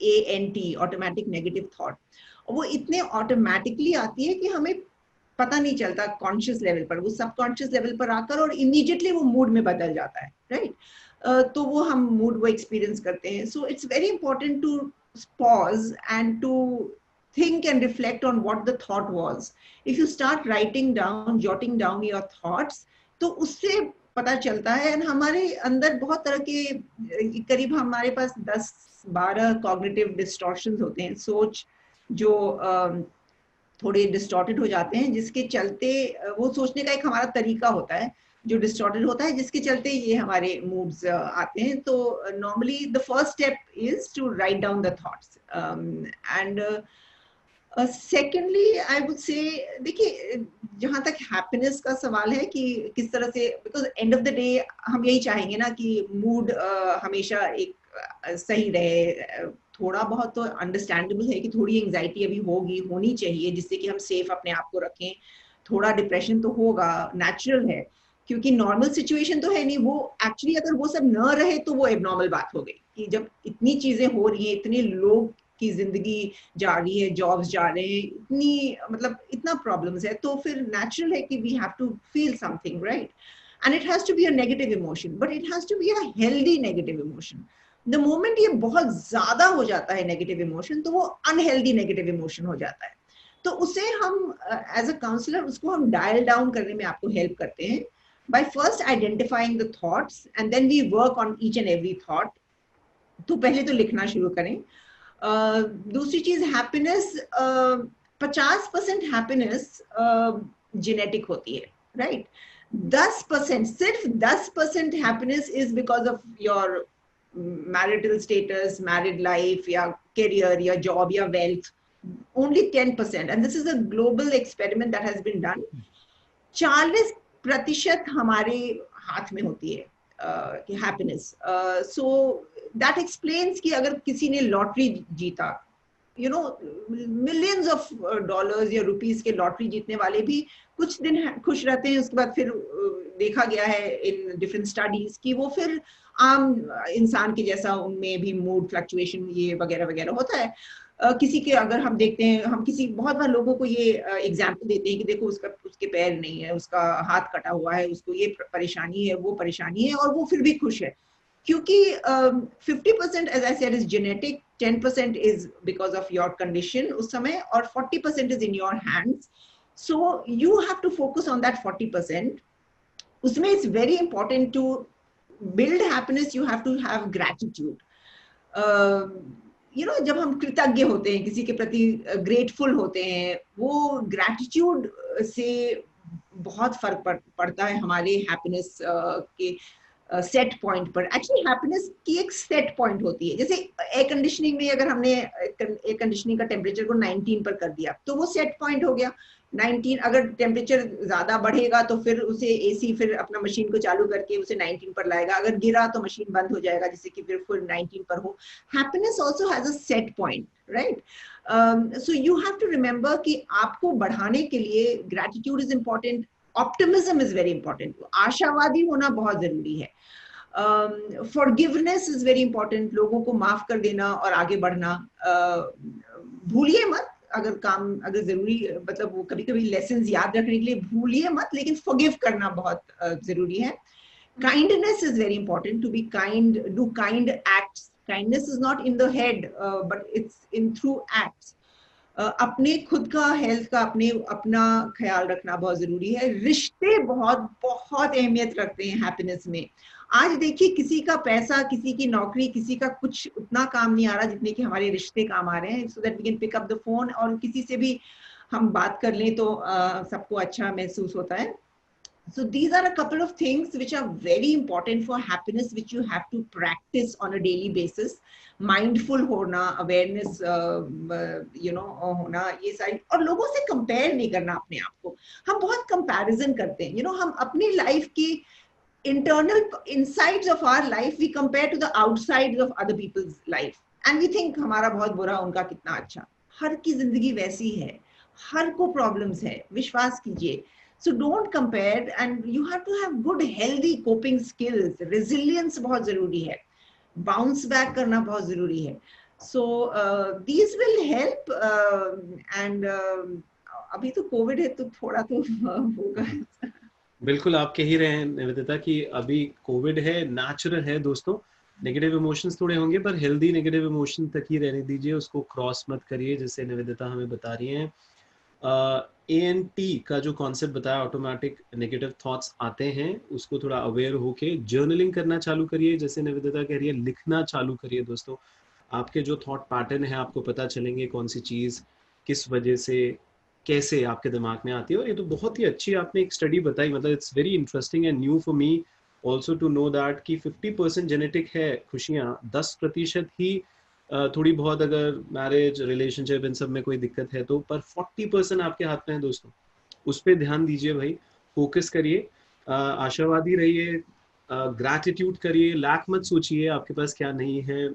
ANT, ऑटोमेटिक नेगेटिव थॉट। और वो इतने ऑटोमेटिकली आती है कि हमें पता नहीं चलता कॉन्शियस लेवल पर, वो सबकॉन्शियस लेवल पर आकर और इमीडिएटली वो मूड में बदल जाता है, राइट? तो वो हम मूड वो एक्सपीरियंस करते हैं। So it's very important to pause and to think and reflect on what the thought was. If you start writing down, jotting down your thoughts, तो उससे पता चलता है। एंड हमारे अंदर बहुत तरह के, करीब हमारे पास 10-12 कॉग्निटिव डिस्टॉर्शंस होते हैं, सोच जो थोड़े डिस्टॉर्टेड हो जाते हैं, जिसके चलते वो सोचने का एक हमारा तरीका होता है जो डिस्टॉर्टेड होता है, जिसके चलते ये हमारे मूड्स आते हैं। तो normally the first step is to write down the thoughts. And secondly I would say, देखिए, जहां तक हैप्पीनेस का सवाल है कि किस तरह से, because end of the day हम यही चाहेंगे ना कि मूड हमेशा एक सही रहे। थोड़ा बहुत तो अंडरस्टैंडेबल है कि थोड़ी एंजाइटी अभी होनी चाहिए, जिससे कि हम सेफ अपने आप को रखें। थोड़ा डिप्रेशन तो होगा, नेचुरल है, क्योंकि नॉर्मल सिचुएशन तो है नहीं वो। एक्चुअली अगर वो सब न रहे तो वो एबनॉर्मल बात हो गई, कि जब इतनी चीजें हो रही हैं, इतने लोग की जिंदगी जा रही है, जॉब्स जा रहे हैं, इतनी मतलब इतना प्रॉब्लम्स है, तो फिर नेचुरल है कि we have to feel something, right? and it has to be a negative emotion, but it has to be a healthy negative emotion. The moment ये बहुत ज्यादा हो जाता है negative emotion, तो वो unhealthy negative emotion हो जाता है. तो उसे हम as a counselor उसको हम dial down करने में आपको help करते हैं by first identifying the thoughts, and then we work on each and every thought. तो पहले तो लिखना शुरू करें. दूसरी चीज हैप्पीनेस, 50% हैप्पीनेस जेनेटिक होती है, राइट? 10%, सिर्फ 10% happiness is because of your marital status, married life या करियर या जॉब या wealth. Only 10%, and this is a global experiment that has been done. 40% हमारे हाथ में होती है हैप्पीनेस. सो दैट एक्सप्लेन्स कि अगर किसी ने लॉटरी जीता, you know, millions of dollars या रुपीस के लॉटरी जीतने वाले भी कुछ दिन खुश रहते हैं, उसके बाद फिर देखा गया है इन डिफरेंट स्टडीज कि वो फिर आम इंसान के जैसा उनमें भी मूड फ्लक्चुएशन ये वगैरह वगैरह होता है. किसी के अगर हम देखते हैं, हम किसी बहुत बार लोगों को ये एग्जाम्पल देते हैं कि देखो उसके पैर नहीं है, उसका हाथ कटा हुआ है, उसको ये परेशानी है, वो परेशानी है, और वो फिर भी खुश है. क्योंकि 50% as I said is genetic, 10% is because of your condition उस समय, और 40% is in your hands. So you have to focus on that 40%. उसमें it's very important to build happiness. You have to have gratitude. You know, जब हम कृतज्ञ होते हैं, किसी के प्रति ग्रेटफुल होते हैं, वो ग्रैटिट्यूड से बहुत फर्क पड़ता है हमारे हैप्पीनेस के सेट पॉइंट पर. एक्चुअली हैप्पीनेस की एक सेट पॉइंट होती है. जैसे एयर कंडीशनिंग में अगर हमने एयर कंडीशनिंग का टेम्परेचर को 19 पर कर दिया तो वो सेट पॉइंट हो गया 19. अगर टेम्परेचर ज्यादा बढ़ेगा तो फिर उसे एसी फिर अपना मशीन को चालू करके उसे 19 पर लाएगा. अगर गिरा तो मशीन बंद हो जाएगा, जिससे कि फिर 19 पर हो. Happiness also has a set point, right? So you have to remember कि आपको बढ़ाने के लिए gratitude is important, optimism is very important, आशावादी होना बहुत जरूरी है. फॉरगिवनेस इज वेरी इंपॉर्टेंट, लोगों को माफ कर देना और आगे बढ़ना. भूलिए मत, अगर जरूरी, मतलब वो कभी कभी लेसन्स याद रखने के लिए भूलिए मत, लेकिन फॉरगिव करना बहुत जरूरी है. Kindness is very important, to be kind, do kind acts. Kindness is not in the head but it's in through acts. अपने खुद का हेल्थ का अपना ख्याल रखना बहुत जरूरी है. रिश्ते बहुत बहुत अहमियत रखते हैं हैप्पीनेस में. आज देखिए, किसी का पैसा, किसी की नौकरी, किसी का कुछ उतना काम नहीं आ रहा जितने कि हमारे रिश्ते काम आ रहे हैं. So that we can pick up the phone और किसी से भी हम बात कर लें तो सबको अच्छा महसूस होता है. So these are a couple of things which are very important for happiness, which you have to practice on a daily basis. Mindful होना, awareness, you know, होना, ये सारी. और लोगों से compare नहीं करना अपने आप को. हम बहुत comparison करते हैं. You know, हम अपनी life की internal insides of our life we compare to the outsides of other people's life, and we think हमारा बहुत बुरा, उनका कितना अच्छा. हर की जिंदगी वैसी है, हर को problems है, विश्वास कीजिए. So don't compare, and you have to have good healthy coping skills. Resilience बहुत जरूरी है, bounce back करना बहुत जरूरी है. So these will help, and अभी तो कोविड है तो थोड़ा तो होगा. बिल्कुल आप कह ही रहे हैं निवेदिता कि अभी कोविड है, नेचुरल है दोस्तों. नेगेटिव इमोशंस थोड़े होंगे पर हेल्दी नेगेटिव इमोशन तक ही रहने दीजिए, उसको क्रॉस मत करिए, जैसे निवेदिता हमें बता रही हैं. ANT का जो कॉन्सेप्ट बताया, ऑटोमेटिक नेगेटिव थॉट्स आते हैं, उसको थोड़ा अवेयर होके जर्नलिंग करना चालू करिए. जैसे निवेदिता कह रही है, लिखना चालू करिए दोस्तों. आपके जो थॉट पैटर्न है आपको पता चलेंगे, कौन सी चीज़ किस वजह से कैसे आपके दिमाग में आती है. और ये तो बहुत ही अच्छी आपने एक स्टडी बताई, मतलब it's very interesting and new for me also to know that कि 50% जेनेटिक है खुशियाँ, 10% ही थोड़ी बहुत अगर मैरिज, रिलेशनशिप, इन सब में कोई दिक्कत है तो, पर 40% आपके हाथ में है दोस्तों. उस पर ध्यान दीजिए भाई, फोकस करिए, आशावादी रहिए, ग्रैटिट्यूड करिए, लैक मत सोचिए आपके पास क्या नहीं है.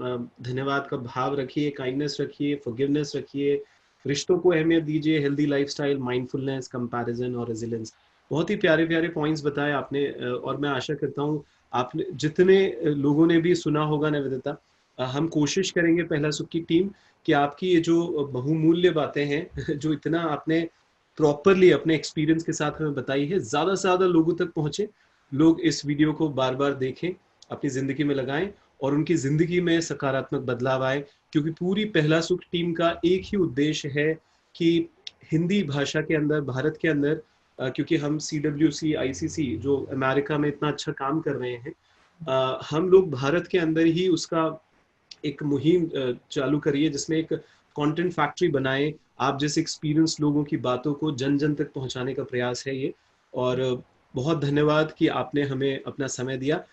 धन्यवाद का भाव रखिए, काइंडनेस रखिए, फॉरगिवनेस रखिए, रिश्तों को अहमियत दीजिए, हेल्दी लाइफस्टाइल, माइंडफुलनेस, कंपैरिजन और रेजिलेंस. बहुत ही प्यारे प्यारे पॉइंट्स बताए आपने. और मैं आशा करता हूँ आपने, जितने लोगों ने भी सुना होगा निवेदिता, हम कोशिश करेंगे पहला सुख की टीम कि आपकी ये जो बहुमूल्य बातें हैं जो इतना आपने प्रॉपरली अपने एक्सपीरियंस के साथ हमें बताई है, ज़्यादा से ज़्यादा लोगों तक पहुँचे. लोग इस वीडियो को बार बार देखें, अपनी जिंदगी में लगाएं और उनकी जिंदगी में सकारात्मक बदलाव आए, क्योंकि पूरी पहला सुख टीम का एक ही उद्देश्य है कि हिंदी भाषा के अंदर, भारत के अंदर, क्योंकि हम CWC ICC जो अमेरिका में इतना अच्छा काम कर रहे हैं, हम लोग भारत के अंदर ही उसका एक मुहिम चालू करिए जिसमें एक कंटेंट फैक्ट्री बनाए। आप जैसे एक्सपीरियंस लोगों की बातों को जन जन तक पहुंचाने का प्रयास है ये। और बहुत धन्यवाद कि आपने हमें अपना समय दिया।